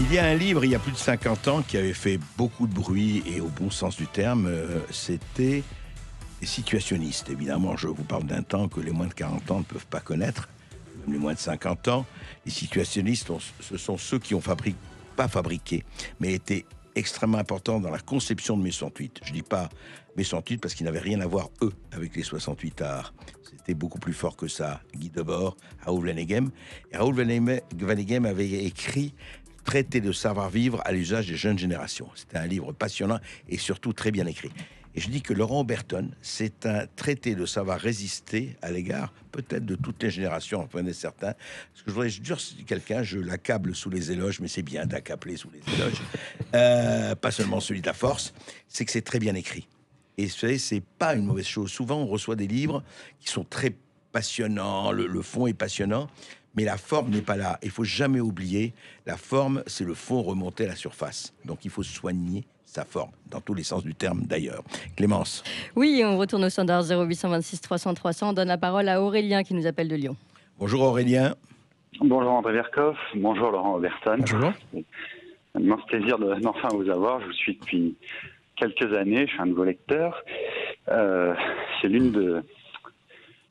Il y a un livre, il y a plus de 50 ans, qui avait fait beaucoup de bruit, et au bon sens du terme, c'était les situationnistes. Évidemment, je vous parle d'un temps que les moins de 40 ans ne peuvent pas connaître, même les moins de 50 ans. Les situationnistes, ce sont ceux qui ont pas fabriqué, mais été extrêmement importants dans la conception de mai 68. Je ne dis pas mai 68 parce qu'ils n'avaient rien à voir, eux, avec les 68 arts. C'était beaucoup plus fort que ça. Guy Debord, Raoul Vaneigem. Et Raoul Vaneigem avait écrit Traité de savoir-vivre à l'usage des jeunes générations. C'était un livre passionnant et surtout très bien écrit. Et je dis que Laurent Berton, c'est un traité de savoir résister à l'égard peut-être de toutes les générations, en prenez certains. Parce que je voudrais dire, quelqu'un, je l'accable sous les éloges, mais c'est bien d'accabler sous les éloges, pas seulement celui de la force, c'est que c'est très bien écrit. Et c'est pas une mauvaise chose. Souvent, on reçoit des livres qui sont très passionnants, le fond est passionnant, mais la forme n'est pas là. Il faut jamais oublier, la forme, c'est le fond remonté à la surface. Donc, il faut soigner sa forme, dans tous les sens du terme d'ailleurs. Clémence. Oui, on retourne au standard 0826 300 300. On donne la parole à Aurélien qui nous appelle de Lyon. Bonjour Aurélien. Bonjour André Berkoff. Bonjour Laurent Berton. Bonjour. un immense plaisir d'enfin vous avoir. Je vous suis depuis quelques années, je suis un nouveau lecteur. C'est l'une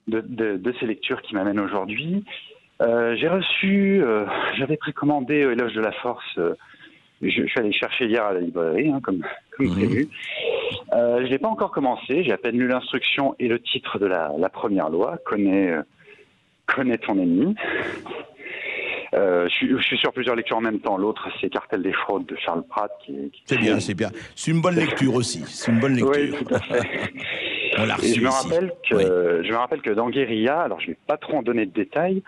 de ces lectures qui m'amène aujourd'hui. J'ai reçu, j'avais précommandé Éloge de la Force. Je suis allé chercher hier à la librairie, hein, comme prévu. Je ne l'ai pas encore commencé. J'ai à peine lu l'instruction et le titre de la première loi. Connais ton ennemi. Je suis sur plusieurs lectures en même temps. L'autre, c'est Cartel des fraudes de Charles Pratt. C'est bien, c'est bien. C'est une bonne lecture aussi. C'est une bonne lecture. Oui, tout à fait. On l'a reçu je me rappelle que dans Guérilla, alors je ne vais pas trop en donner de détails,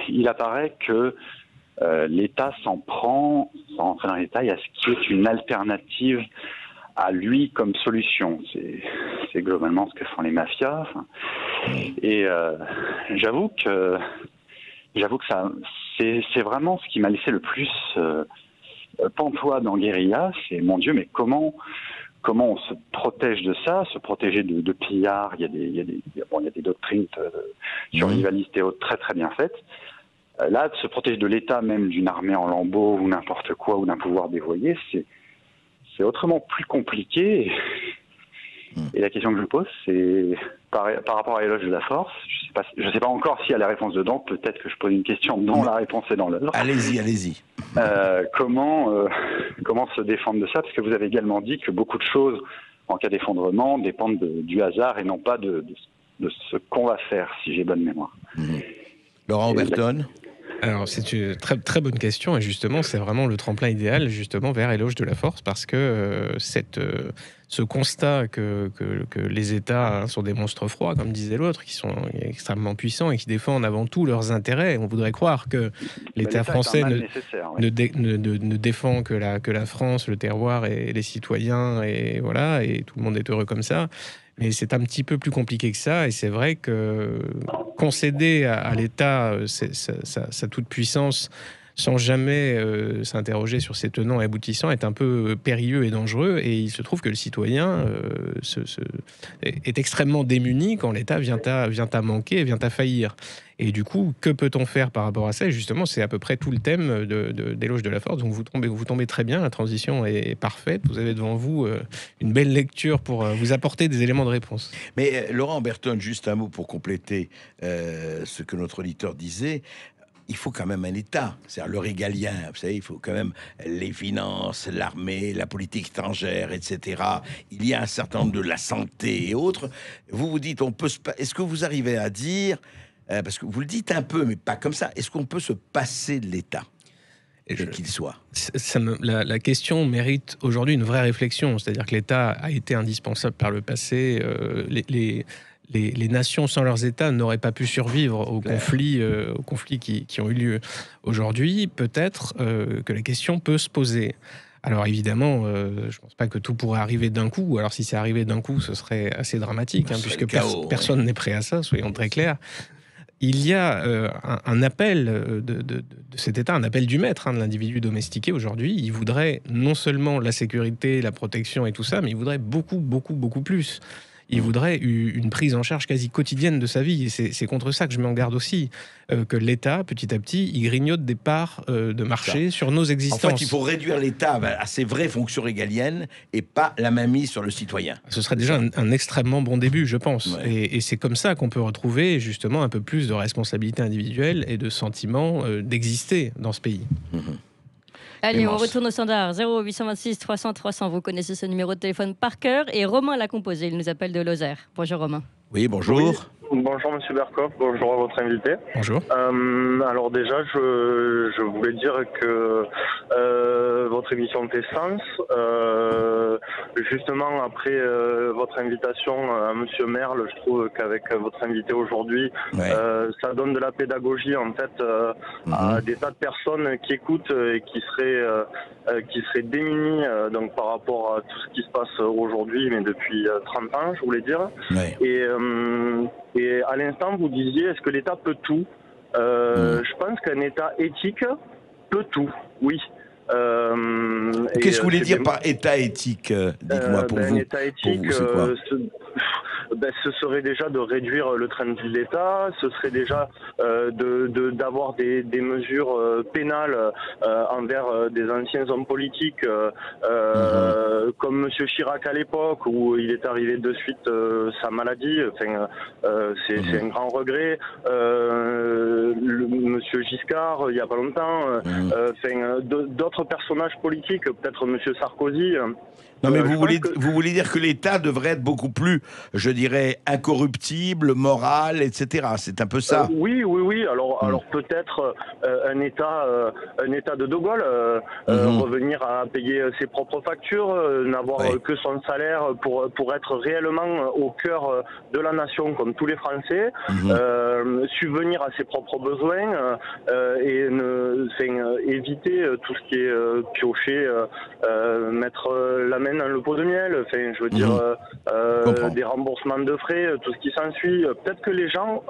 il apparaît que l'État s'en prend, sans rentrer dans les détails, à ce qui est une alternative à lui comme solution. C'est globalement ce que font les mafias. Et j'avoue que ça, c'est vraiment ce qui m'a laissé le plus pantois dans Guérilla. C'est, mon Dieu, mais comment on se protège de ça, se protéger de pillards. Il y a des doctrines survivalistes et autres très très bien faites. Là, de se protéger de l'État, même d'une armée en lambeaux ou n'importe quoi, ou d'un pouvoir dévoyé, c'est autrement plus compliqué. Et la question que je pose, c'est par rapport à Éloge de la Force, je sais pas encore s'il y a la réponse dedans, peut-être que je pose une question dont la réponse est dans l'œuvre. Allez-y. Comment se défendre de ça? Parce que vous avez également dit que beaucoup de choses, en cas d'effondrement, dépendent du hasard et non pas de ce qu'on va faire, si j'ai bonne mémoire. Laurent Oberton. Alors, c'est une très, très bonne question, et justement, c'est vraiment le tremplin idéal justement vers Éloge de la Force, parce que ce constat que les États sont des monstres froids, comme disait l'autre, qui sont extrêmement puissants et qui défendent avant tout leurs intérêts. On voudrait croire que l'État français ne défend que la France, le terroir et les citoyens, et voilà, et tout le monde est heureux comme ça. Mais c'est un petit peu plus compliqué que ça, et c'est vrai que concéder à l'État sa toute-puissance sans jamais s'interroger sur ses tenants et aboutissants est un peu périlleux et dangereux, et il se trouve que le citoyen est extrêmement démuni quand l'État vient à manquer et vient à faillir. Et du coup, que peut-on faire par rapport à ça? Et justement, c'est à peu près tout le thème d'Éloge de la Force. Donc vous tombez très bien, la transition est parfaite. Vous avez devant vous une belle lecture pour vous apporter des éléments de réponse. Mais Laurent Berton, juste un mot pour compléter ce que notre auditeur disait. Il faut quand même un État, c'est-à-dire le régalien, vous savez, il faut quand même les finances, l'armée, la politique étrangère, etc. Il y a un certain nombre de la santé et autres. Vous dites, est-ce que vous arrivez à dire, parce que vous le dites un peu, mais pas comme ça, est-ce qu'on peut se passer de l'État, quel qu'il soit? La question mérite aujourd'hui une vraie réflexion, c'est-à-dire que l'État a été indispensable par le passé. Les nations sans leurs États n'auraient pas pu survivre aux conflits qui ont eu lieu. Aujourd'hui, peut-être que la question peut se poser. Alors évidemment, je ne pense pas que tout pourrait arriver d'un coup. Alors si c'est arrivé d'un coup, ce serait assez dramatique, puisque personne n'est prêt à ça, soyons très clairs. Il y a un appel de cet État, un appel du maître, de l'individu domestiqué aujourd'hui. Il voudrait non seulement la sécurité, la protection et tout ça, mais il voudrait beaucoup, beaucoup, beaucoup plus. Il voudrait une prise en charge quasi quotidienne de sa vie. Et c'est contre ça que je mets en garde aussi, que l'État, petit à petit, il grignote des parts de marché sur nos existences. En fait, il faut réduire l'État à ses vraies fonctions régaliennes et pas la mainmise sur le citoyen. Ce serait déjà un extrêmement bon début, je pense. Ouais. Et c'est comme ça qu'on peut retrouver justement un peu plus de responsabilité individuelle et de sentiment d'exister dans ce pays. Allez, on retourne au standard 0826 300 300. Vous connaissez ce numéro de téléphone par cœur, et Romain l'a composé. Il nous appelle de Lozère. Bonjour Romain. Oui, bonjour. Oui. Bonjour Monsieur Berkoff, bonjour à votre invité. Bonjour. Alors déjà, je voulais dire que votre émission fait sens. Justement, après votre invitation à Monsieur Merle, je trouve qu'avec votre invité aujourd'hui, ça donne de la pédagogie en fait à des tas de personnes qui écoutent et qui seraient démunies donc par rapport à tout ce qui se passe aujourd'hui, mais depuis 30 ans, je voulais dire. Et à l'instant, vous disiez, est-ce que l'État peut tout? Je pense qu'un État éthique peut tout, oui. Qu'est-ce que vous voulez dire par État éthique? Dites-moi, pour vous. Un État éthique, c'est quoi? ce serait déjà de réduire le train de vie de l'État, ce serait déjà d'avoir des mesures pénales envers des anciens hommes politiques comme M. Chirac à l'époque, où il est arrivé de suite sa maladie. Enfin, c'est un grand regret. M. Giscard, il n'y a pas longtemps. D'autres personnages politiques, peut-être M. Sarkozy. Non, mais vous voulez dire que l'État devrait être beaucoup plus, je dirais, incorruptible, moral, etc. C'est un peu ça. Oui. Alors peut-être un État de Gaulle, revenir à payer ses propres factures, n'avoir que son salaire pour être réellement au cœur de la nation, comme tous les Français, subvenir à ses propres besoins et éviter tout ce qui est piocher, mettre la main dans le pot de miel, je veux dire des remboursements de frais, tout ce qui s'ensuit. Peut-être que les gens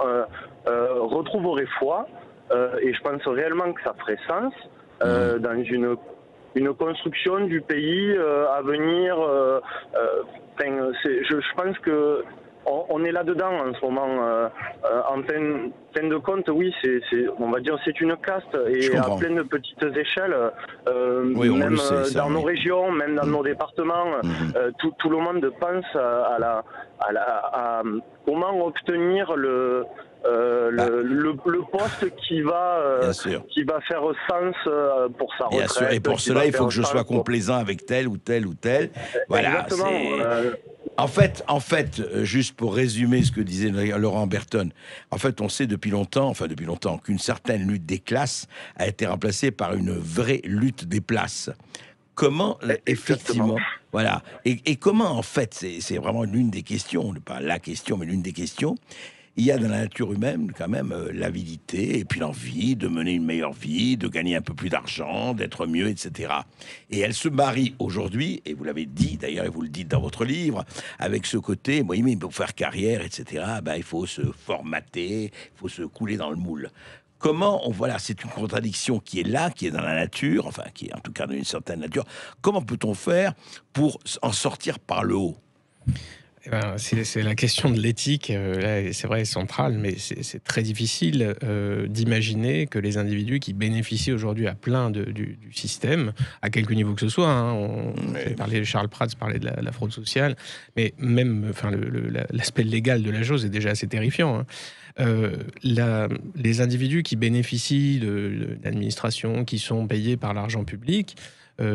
retrouveraient foi, et je pense réellement que ça ferait sens dans une construction du pays à venir. Je pense que on est là-dedans en ce moment. En fin de compte, oui, on va dire c'est une caste, et à plein de petites échelles, même dans nos régions, même dans nos départements, tout le monde pense à comment obtenir le poste qui va faire sens pour sa retraite. Bien sûr, et pour cela, il faut que je sois complaisant avec tel ou tel ou tel. Voilà. En fait, juste pour résumer ce que disait Laurent Berton, en fait, on sait depuis longtemps, qu'une certaine lutte des classes a été remplacée par une vraie lutte des places. Comment, effectivement, voilà, et comment, en fait, c'est vraiment l'une des questions, pas la question, mais l'une des questions. Il y a dans la nature humaine quand même l'avidité et puis l'envie de mener une meilleure vie, de gagner un peu plus d'argent, d'être mieux, etc. Et elle se marie aujourd'hui, et vous l'avez dit d'ailleurs, et vous le dites dans votre livre, avec ce côté, mais pour faire carrière, etc., il faut se formater, il faut se couler dans le moule. Comment, c'est une contradiction qui est là, qui est dans la nature, enfin qui est en tout cas dans une certaine nature. Comment peut-on faire pour en sortir par le haut ? C'est la question de l'éthique, c'est vrai, centrale, mais c'est très difficile d'imaginer que les individus qui bénéficient aujourd'hui à plein du système, à quelque niveau que ce soit, on parlait de Charles Prats, parlait de la fraude sociale, mais même l'aspect légal de la chose est déjà assez terrifiant. Les individus qui bénéficient de l'administration, qui sont payés par l'argent public,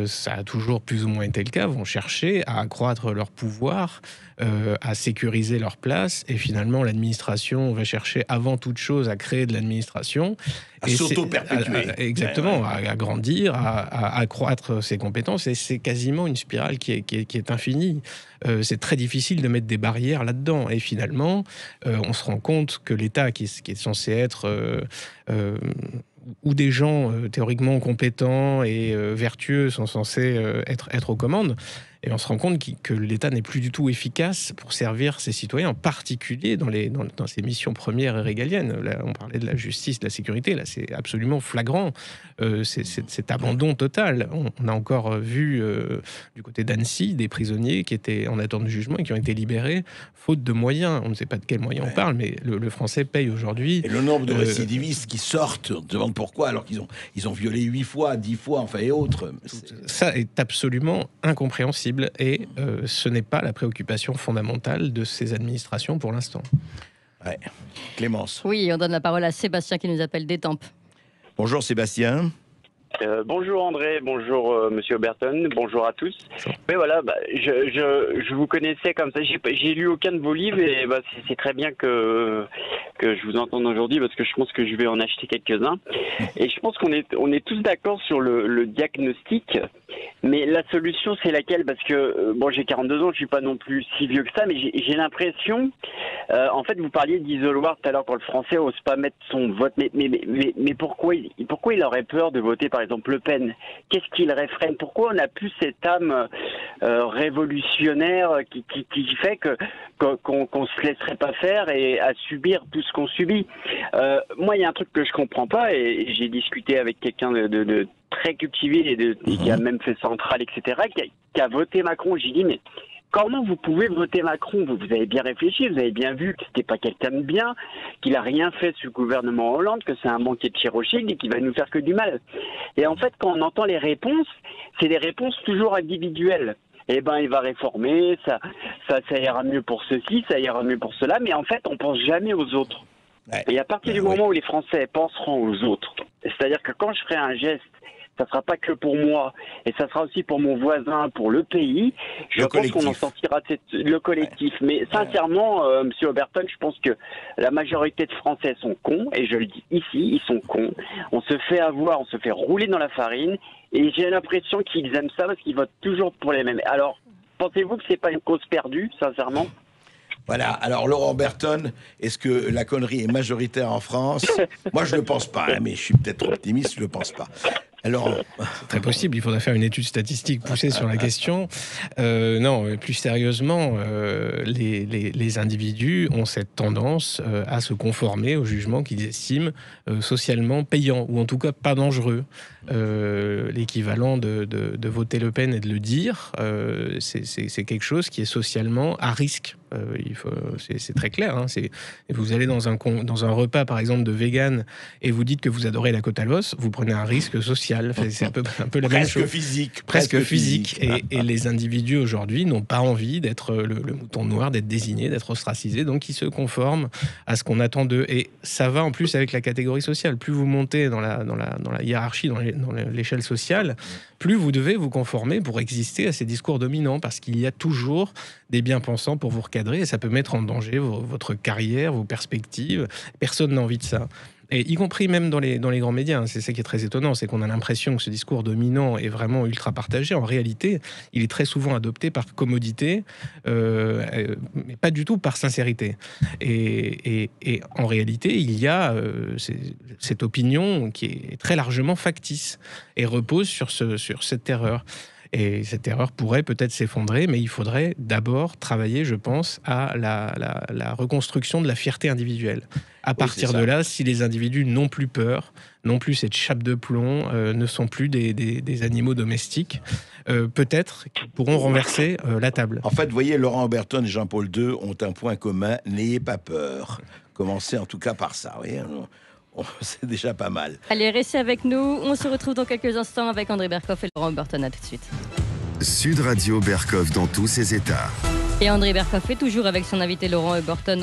ça a toujours plus ou moins été le cas, vont chercher à accroître leur pouvoir, à sécuriser leur place, et finalement l'administration va chercher avant toute chose à créer de l'administration. À s'auto-perpétuer. Exactement, à grandir, à accroître ses compétences, et c'est quasiment une spirale qui est infinie. C'est très difficile de mettre des barrières là-dedans, et finalement, on se rend compte que l'État, qui est censé être... où des gens théoriquement compétents et vertueux sont censés être aux commandes, et on se rend compte que l'État n'est plus du tout efficace pour servir ses citoyens, en particulier dans ses missions premières et régaliennes. Là, on parlait de la justice, de la sécurité, là c'est absolument flagrant, cet abandon total. On a encore vu du côté d'Annecy des prisonniers qui étaient en attente de jugement et qui ont été libérés faute de moyens. On ne sait pas de quels moyens on parle, mais le Français paye aujourd'hui. Et le nombre de récidivistes qui sortent, on se demande pourquoi, alors qu'ils ont violé 8 fois, 10 fois, enfin et autres. Ça est absolument incompréhensible, et ce n'est pas la préoccupation fondamentale de ces administrations pour l'instant. Ouais. Clémence. Oui, on donne la parole à Sébastien qui nous appelle d'Étampes. Bonjour Sébastien. Bonjour André, bonjour Monsieur Oberton, bonjour à tous. Mais voilà, je vous connaissais comme ça, j'ai lu aucun de vos livres, et c'est très bien que je vous entende aujourd'hui, parce que je pense que je vais en acheter quelques-uns. Et je pense qu'on est tous d'accord sur le diagnostic, mais la solution c'est laquelle? Parce que j'ai 42 ans, je suis pas non plus si vieux que ça, mais j'ai l'impression, en fait vous parliez d'isoloir tout à l'heure, quand le Français n'ose pas mettre son vote, mais pourquoi il aurait peur de voter par exemple Le Pen? Qu'est-ce qu'il réfrène? Pourquoi on n'a plus cette âme révolutionnaire qui fait qu'on se laisserait pas faire et à subir tout ce qu'on subit? Moi, il y a un truc que je comprends pas, et j'ai discuté avec quelqu'un de très cultivé et qui a même fait centrale, etc., qui a voté Macron. J'ai dit, mais comment vous pouvez voter Macron? Vous avez bien réfléchi, vous avez bien vu que c'était pas quelqu'un de bien, qu'il a rien fait sous le gouvernement Hollande, que c'est un manqué de chirurgie et qu'il va nous faire que du mal. Et en fait, quand on entend les réponses, c'est des réponses toujours individuelles. Eh ben, il va réformer, ça ira mieux pour ceci, ça ira mieux pour cela, mais en fait, on pense jamais aux autres. Ouais. Et à partir du moment où les Français penseront aux autres, c'est-à-dire que quand je ferai un geste, ça sera pas que pour moi, et ça sera aussi pour mon voisin, pour le pays. Je pense qu'on en sortira le collectif. Ouais. Mais sincèrement, Monsieur Oberton, je pense que la majorité de Français sont cons, et je le dis ici, ils sont cons. On se fait avoir, on se fait rouler dans la farine, et j'ai l'impression qu'ils aiment ça parce qu'ils votent toujours pour les mêmes. Alors, pensez-vous que c'est pas une cause perdue, sincèrement? Voilà, alors Laurent Berton, est-ce que la connerie est majoritaire en France? Moi je ne le pense pas, hein, mais je suis peut-être optimiste, je ne le pense pas. Alors, c'est très possible, il faudrait faire une étude statistique poussée sur la question. Non, plus sérieusement, les individus ont cette tendance à se conformer aux jugements qu'ils estiment socialement payants, ou en tout cas pas dangereux. L'équivalent de voter Le Pen et de le dire, c'est quelque chose qui est socialement à risque. C'est très clair. Hein, vous allez dans un repas, par exemple, de vegan, et vous dites que vous adorez la côte à l'os, vous prenez un risque social. C'est un peu la même chose. Presque physique. Et les individus aujourd'hui n'ont pas envie d'être le mouton noir, d'être désigné, d'être ostracisé, donc ils se conforment à ce qu'on attend d'eux. Et ça va en plus avec la catégorie sociale. Plus vous montez dans la hiérarchie, dans l'échelle sociale, plus vous devez vous conformer pour exister à ces discours dominants, parce qu'il y a toujours des bien-pensants pour vous recadrer, et ça peut mettre en danger votre carrière, vos perspectives. Personne n'a envie de ça. Et y compris même dans les grands médias. C'est ça qui est très étonnant, c'est qu'on a l'impression que ce discours dominant est vraiment ultra partagé. En réalité, il est très souvent adopté par commodité, mais pas du tout par sincérité. Et en réalité, il y a cette opinion qui est très largement factice et repose sur cette erreur. Et cette erreur pourrait peut-être s'effondrer, mais il faudrait d'abord travailler, je pense, à la reconstruction de la fierté individuelle. À partir de là, si les individus n'ont plus peur, n'ont plus cette chape de plomb, ne sont plus des animaux domestiques, peut-être qu'ils pourront renverser la table. En fait, vous voyez, Laurent Oberton et Jean-Paul II ont un point commun, n'ayez pas peur. Commencez en tout cas par ça, vous voyez. C'est déjà pas mal. Allez, restez avec nous. On se retrouve dans quelques instants avec André Berkoff et Laurent Oberton. À tout de suite. Sud Radio Berkoff dans tous ses états. Et André Berkoff est toujours avec son invité Laurent Oberton,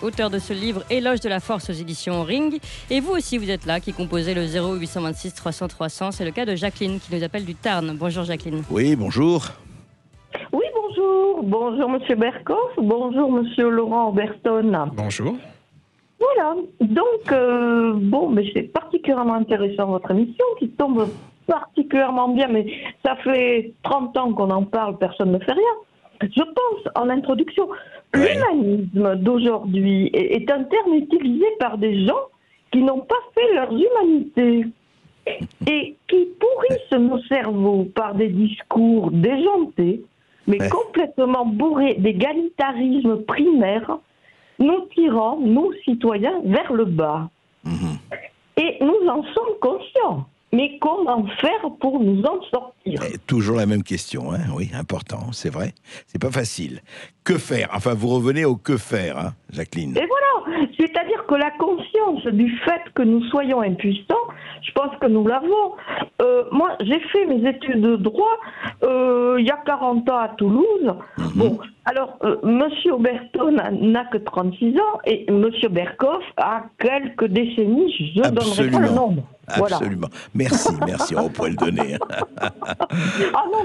auteur de ce livre Éloge de la force aux éditions Ring. Et vous aussi, vous êtes là, qui composez le 0826 300 300. C'est le cas de Jacqueline qui nous appelle du Tarn. Bonjour Jacqueline. Oui, bonjour. Oui, bonjour. Bonjour Monsieur Berkoff. Bonjour Monsieur Laurent Oberton. Bonjour. Voilà, donc, mais c'est particulièrement intéressant votre émission qui tombe particulièrement bien, mais ça fait 30 ans qu'on en parle, personne ne fait rien. Je pense, en introduction, l'humanisme d'aujourd'hui est un terme utilisé par des gens qui n'ont pas fait leur humanité et qui pourrissent nos cerveaux par des discours déjantés, mais complètement bourrés d'égalitarisme primaire, nous tirant, nous citoyens, vers le bas. Et nous en sommes conscients. Mais comment faire pour nous en sortir? Toujours la même question, hein, oui, important, c'est vrai. C'est pas facile. Que faire? Enfin, vous revenez au que faire, hein, Jacqueline. Et voilà, c'est-à-dire que la conscience du fait que nous soyons impuissants, je pense que nous l'avons. Moi, j'ai fait mes études de droit il y a 40 ans à Toulouse. Bon, alors, Monsieur Oberton n'a que 36 ans et Monsieur Berkoff a quelques décennies, je ne donnerai pas le nombre. Absolument. Voilà. Merci, on pourrait le donner. Ah non,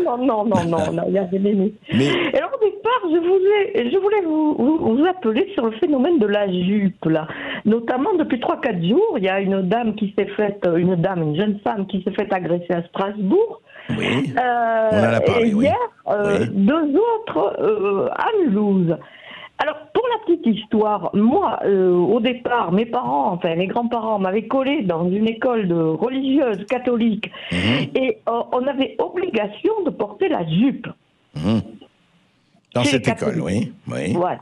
il y a des limites. Mais... Alors au départ, je voulais vous appeler sur le phénomène de la jupe, là. Notamment depuis 3-4 jours, il y a une jeune femme qui s'est fait agresser à Strasbourg. Oui, on en a parlé, et hier, deux autres à Mulhouse. Alors, pour la petite histoire, moi, au départ, mes grands-parents m'avaient collé dans une école religieuse catholique et on avait obligation de porter la jupe. Dans cette école, oui. Voilà.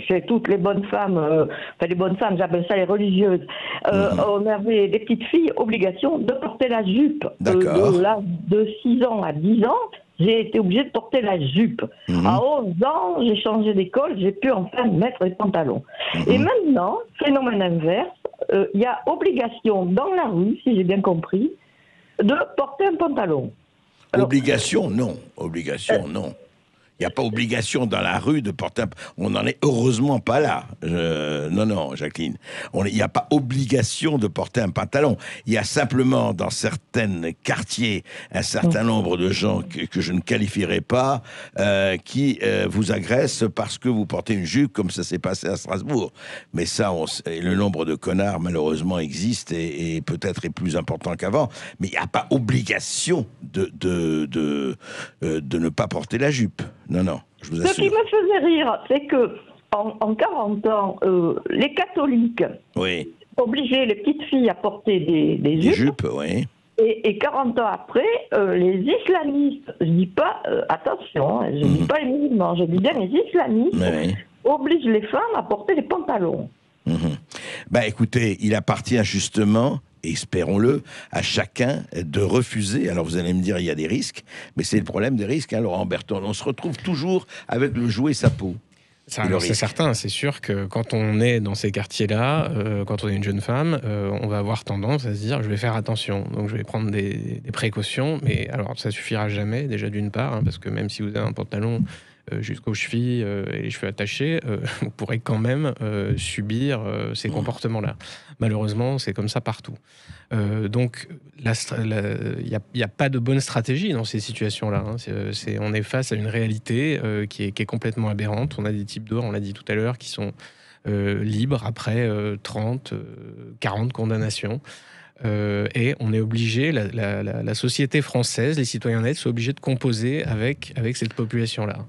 Chez toutes les bonnes femmes, les bonnes femmes, j'appelle ça les religieuses, on avait, les petites filles, obligation de porter la jupe de 6 ans à 10 ans. j'ai été obligée de porter la jupe. À 11 ans, j'ai changé d'école, j'ai pu enfin mettre les pantalons. Et maintenant, phénomène inverse, il y a obligation dans la rue, si j'ai bien compris, de porter un pantalon. Alors, obligation, non. Obligation, non. Il n'y a pas obligation dans la rue de porter un... On n'en est heureusement pas là. Non, Jacqueline. Il n'y a pas obligation de porter un pantalon. Il y a simplement, dans certains quartiers, un certain nombre de gens que je ne qualifierai pas, qui vous agressent parce que vous portez une jupe, comme ça s'est passé à Strasbourg. Mais ça, le nombre de connards, malheureusement, existe et peut-être est plus important qu'avant. Mais il n'y a pas obligation de ne pas porter la jupe. Non, je vous assure. Ce qui me faisait rire, c'est que en 40 ans, les catholiques obligeaient les petites filles à porter des jupes. Oui. Et 40 ans après, les islamistes, je dis pas, attention, je dis pas les musulmans, je dis bien les islamistes, obligent les femmes à porter des pantalons. Écoutez, il appartient justement... espérons-le, à chacun de refuser. Alors vous allez me dire, il y a des risques, mais c'est le problème des risques, hein, Laurent Berton. On se retrouve toujours avec le jouet sa peau. C'est certain, c'est sûr que quand on est dans ces quartiers-là, quand on est une jeune femme, on va avoir tendance à se dire je vais faire attention, donc je vais prendre des précautions, mais alors ça suffira jamais, déjà d'une part, hein, parce que même si vous avez un pantalon jusqu'aux chevilles et les cheveux attachés, vous pourrez quand même subir ces comportements-là. Malheureusement, c'est comme ça partout. Donc, il n'y a pas de bonne stratégie dans ces situations-là. Hein. On est face à une réalité qui est complètement aberrante. On a des types d'or, on l'a dit tout à l'heure, qui sont libres après 30, 40 condamnations. Et on est obligé, la société française, les citoyens nets sont obligés de composer avec cette population-là.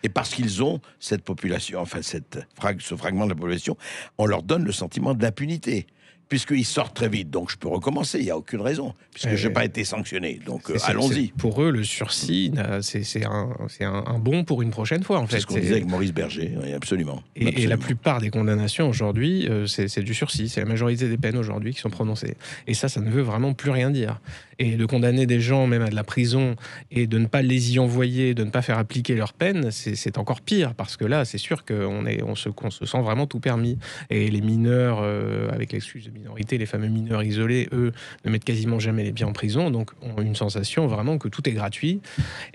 Et parce qu'ils ont cette population, enfin ce fragment de la population, on leur donne le sentiment d'impunité. Puisqu'ils sortent très vite, donc je peux recommencer, il n'y a aucune raison, puisque je n'ai pas été sanctionné, donc allons-y. Pour eux, le sursis, c'est un bon pour une prochaine fois, en fait. C'est ce qu'on disait avec Maurice Berger, oui, absolument. Et la plupart des condamnations aujourd'hui, c'est du sursis, c'est la majorité des peines aujourd'hui qui sont prononcées. Et ça ne veut vraiment plus rien dire. Et de condamner des gens même à de la prison et de ne pas les y envoyer, de ne pas faire appliquer leur peine, c'est encore pire, parce que là, c'est sûr qu'on se sent vraiment tout permis. Et les mineurs, avec l'excuse de minorité, les fameux mineurs isolés, eux, ne mettent quasiment jamais les pieds en prison, donc ont une sensation vraiment que tout est gratuit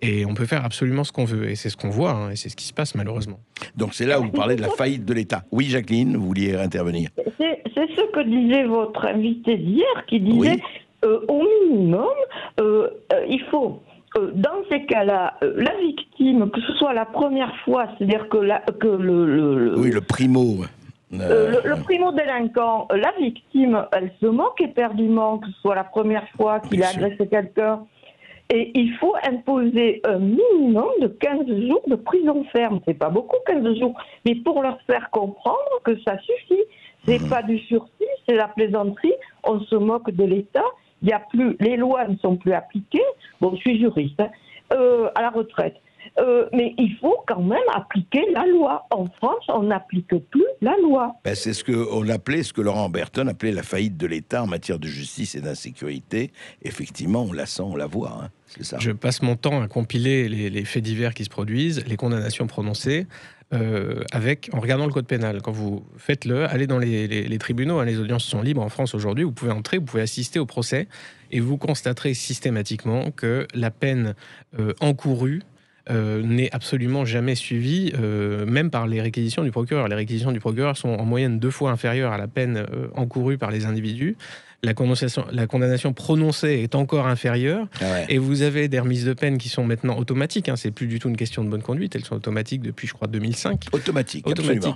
et on peut faire absolument ce qu'on veut. Et c'est ce qu'on voit, hein, et c'est ce qui se passe malheureusement. Donc c'est là où vous parlez de la faillite de l'État. Oui, Jacqueline, vous vouliez intervenir. C'est ce que disait votre invité d'hier, qui disait au minimum, il faut... dans ces cas-là, la victime, que ce soit la première fois, c'est-à-dire que le primo... le primo-délinquant, la victime, elle se moque éperdument, que ce soit la première fois qu'il a agressé quelqu'un. Et il faut imposer un minimum de 15 jours de prison ferme. C'est pas beaucoup, 15 jours. Mais pour leur faire comprendre que ça suffit. C'est pas du sursis, c'est la plaisanterie. On se moque de l'État. Il y a plus, les lois ne sont plus appliquées. Bon, je suis juriste, hein, à la retraite. Mais il faut quand même appliquer la loi. En France, on n'applique plus la loi. C'est ce que Laurent Berton appelait la faillite de l'État en matière de justice et d'insécurité. Effectivement, on la sent, on la voit. Hein. C'est ça. Je passe mon temps à compiler les faits divers qui se produisent, les condamnations prononcées, en regardant le code pénal. Quand vous faites-le, allez dans les tribunaux, hein, les audiences sont libres en France aujourd'hui, vous pouvez entrer, vous pouvez assister au procès, et vous constaterez systématiquement que la peine encourue n'est absolument jamais suivie, même par les réquisitions du procureur. Les réquisitions du procureur sont en moyenne 2 fois inférieures à la peine encourue par les individus. La condamnation prononcée est encore inférieure, et vous avez des remises de peine qui sont maintenant automatiques. Hein, c'est plus du tout une question de bonne conduite, elles sont automatiques depuis, je crois, 2005. Automatique.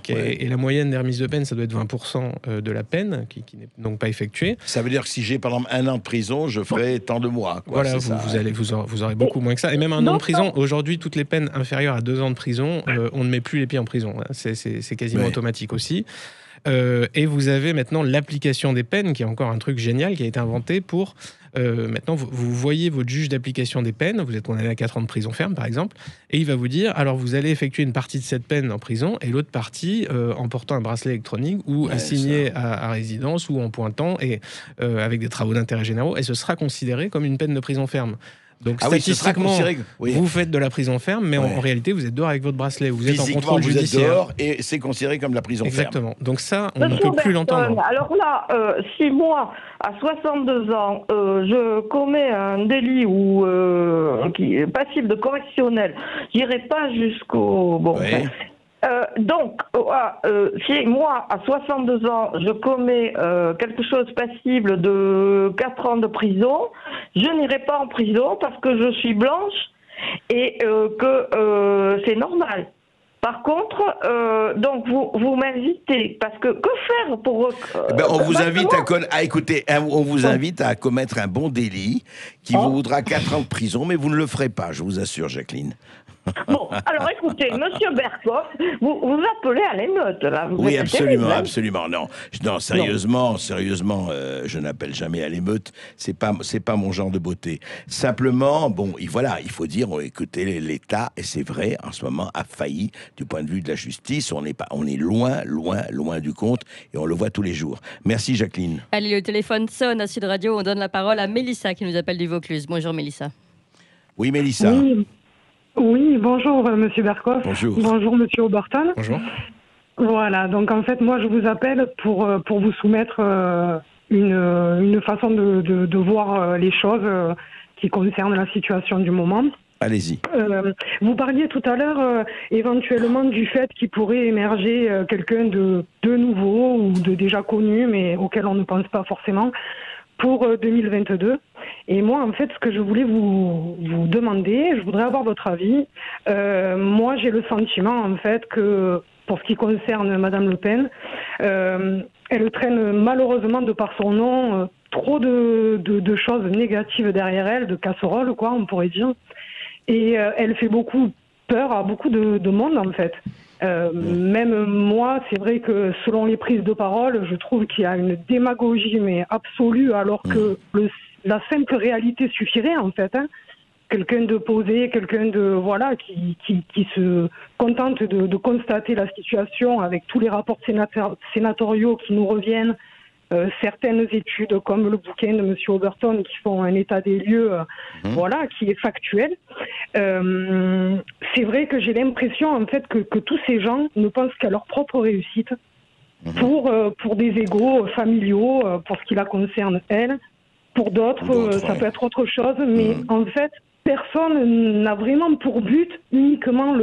Et la moyenne des remises de peine, ça doit être 20% de la peine, qui n'est donc pas effectuée. Ça veut dire que si j'ai, par exemple, 1 an de prison, je ferai tant de mois. Quoi, voilà, vous aurez beaucoup moins que ça. Et même 1 an de prison, aujourd'hui, toutes les peines inférieures à 2 ans de prison, on ne met plus les pieds en prison. Hein. C'est quasiment automatique aussi. Et vous avez maintenant l'application des peines, qui est encore un truc génial, qui a été inventé pour... maintenant, vous voyez votre juge d'application des peines, vous êtes condamné à 4 ans de prison ferme, par exemple, et il va vous dire, alors vous allez effectuer une partie de cette peine en prison, et l'autre partie en portant un bracelet électronique, ou assigné à résidence, ou en pointant, et avec des travaux d'intérêt généraux, et ce sera considéré comme une peine de prison ferme. Donc Ah oui, ce sera statistiquement, considéré- oui. vous faites de la prison ferme, mais en réalité, vous êtes dehors avec votre bracelet. Vous êtes en Physiquement, contrôle vous êtes judiciaire. dehors et c'est considéré comme la prison ferme. Exactement. Donc ça, on ne Monsieur peut plus Berton, l'entendre. alors là, si moi, à 62 ans, je commets un délit ou qui est passible de correctionnel, j'irai pas jusqu'au... Bon, Oui. donc, si moi, à 62 ans, je commets quelque chose passible de 4 ans de prison, je n'irai pas en prison parce que je suis blanche et que c'est normal. Par contre, donc vous m'invitez, parce que faire pour... Eh ben, on vous parce que invite moi- à écouter, on vous invite à commettre un bon délit qui vous vaudra 4 ans de prison, mais vous ne le ferez pas, je vous assure, Jacqueline. Bon, alors écoutez, monsieur Berkoff, vous appelez à l'émeute, là. Vous Oui, êtes absolument, terrible, hein. absolument. Non, sérieusement, je n'appelle jamais à l'émeute. C'est pas mon genre de beauté. Simplement, bon, voilà, il faut dire, écoutez, l'État, et c'est vrai, en ce moment, a failli du point de vue de la justice. On est loin du compte, et on le voit tous les jours. Merci, Jacqueline. Allez, le téléphone sonne à Sud Radio. On donne la parole à Mélissa qui nous appelle du Vaucluse. Bonjour Mélissa. Oui, Mélissa. Oui, bonjour Monsieur Berkoff. Bonjour. Bonjour Monsieur Oberton. Bonjour. Voilà, donc en fait moi je vous appelle pour vous soumettre une façon de voir les choses qui concernent la situation du moment. Allez-y. Vous parliez tout à l'heure éventuellement du fait qu'il pourrait émerger quelqu'un de nouveau ou de déjà connu mais auquel on ne pense pas forcément pour 2022. Et moi, en fait, ce que je voulais vous demander, je voudrais avoir votre avis. Moi, j'ai le sentiment, en fait, que pour ce qui concerne Madame Le Pen, elle traîne malheureusement, de par son nom, trop de choses négatives derrière elle, de casseroles, quoi, on pourrait dire. Et elle fait beaucoup peur à beaucoup de monde, en fait. Même moi, c'est vrai que selon les prises de parole, je trouve qu'il y a une démagogie mais absolue, alors que la simple réalité suffirait en fait. Hein. Quelqu'un de posé, quelqu'un de qui se contente de constater la situation avec tous les rapports sénatoriaux qui nous reviennent. Certaines études comme le bouquin de M. Oberton qui font un état des lieux, qui est factuel. C'est vrai que j'ai l'impression en fait que tous ces gens ne pensent qu'à leur propre réussite pour des égos familiaux, pour ce qui la concerne elle. Pour d'autres, ça peut être autre chose, mais en fait, personne n'a vraiment pour but uniquement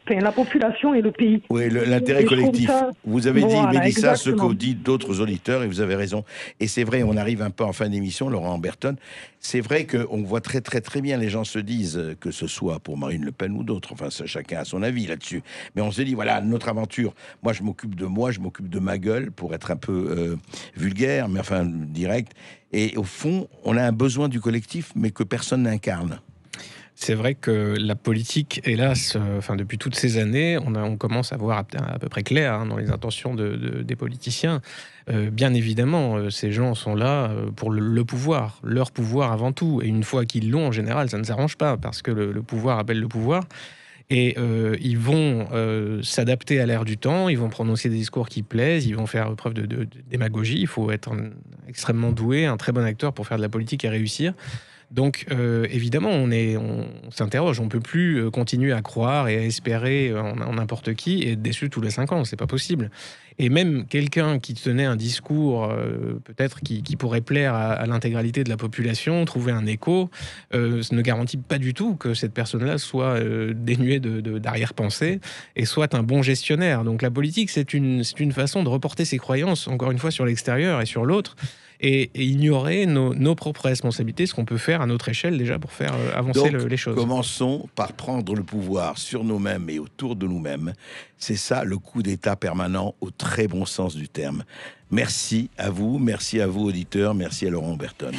la population et le pays. Oui, l'intérêt collectif. Vous avez dit, Mélissa, ce exactement. qu'ont dit d'autres auditeurs, et vous avez raison. Et c'est vrai, on arrive un peu en fin d'émission, Laurent Berton. C'est vrai qu'on voit très bien, les gens se disent, que ce soit pour Marine Le Pen ou d'autres, enfin, chacun a son avis là-dessus. Mais on se dit, voilà, notre aventure, moi, je m'occupe de ma gueule, pour être un peu vulgaire, mais enfin, direct. Et au fond, on a un besoin du collectif, mais que personne n'incarne. C'est vrai que la politique, hélas, depuis toutes ces années, on commence à voir à peu près clair dans les intentions des politiciens. Bien évidemment, ces gens sont là pour le pouvoir, leur pouvoir avant tout. Et une fois qu'ils l'ont, en général, ça ne s'arrange pas, parce que le pouvoir appelle le pouvoir. Et ils vont s'adapter à l'ère du temps, ils vont prononcer des discours qui plaisent, ils vont faire preuve de démagogie. Il faut être extrêmement doué, un très bon acteur pour faire de la politique et réussir. Donc, évidemment, on s'interroge. On ne peut plus continuer à croire et à espérer en n'importe qui et être déçu tous les 5 ans. C'est pas possible. Et même quelqu'un qui tenait un discours, peut-être qui pourrait plaire à l'intégralité de la population, trouver un écho, ça ne garantit pas du tout que cette personne-là soit dénuée d'arrière-pensée et soit un bon gestionnaire. Donc, la politique, c'est une façon de reporter ses croyances, encore une fois, sur l'extérieur et sur l'autre. Et ignorer nos propres responsabilités, ce qu'on peut faire à notre échelle déjà pour faire avancer les choses. Commençons par prendre le pouvoir sur nous-mêmes et autour de nous-mêmes. C'est ça le coup d'État permanent au très bon sens du terme. Merci à vous auditeurs, merci à Laurent Berton.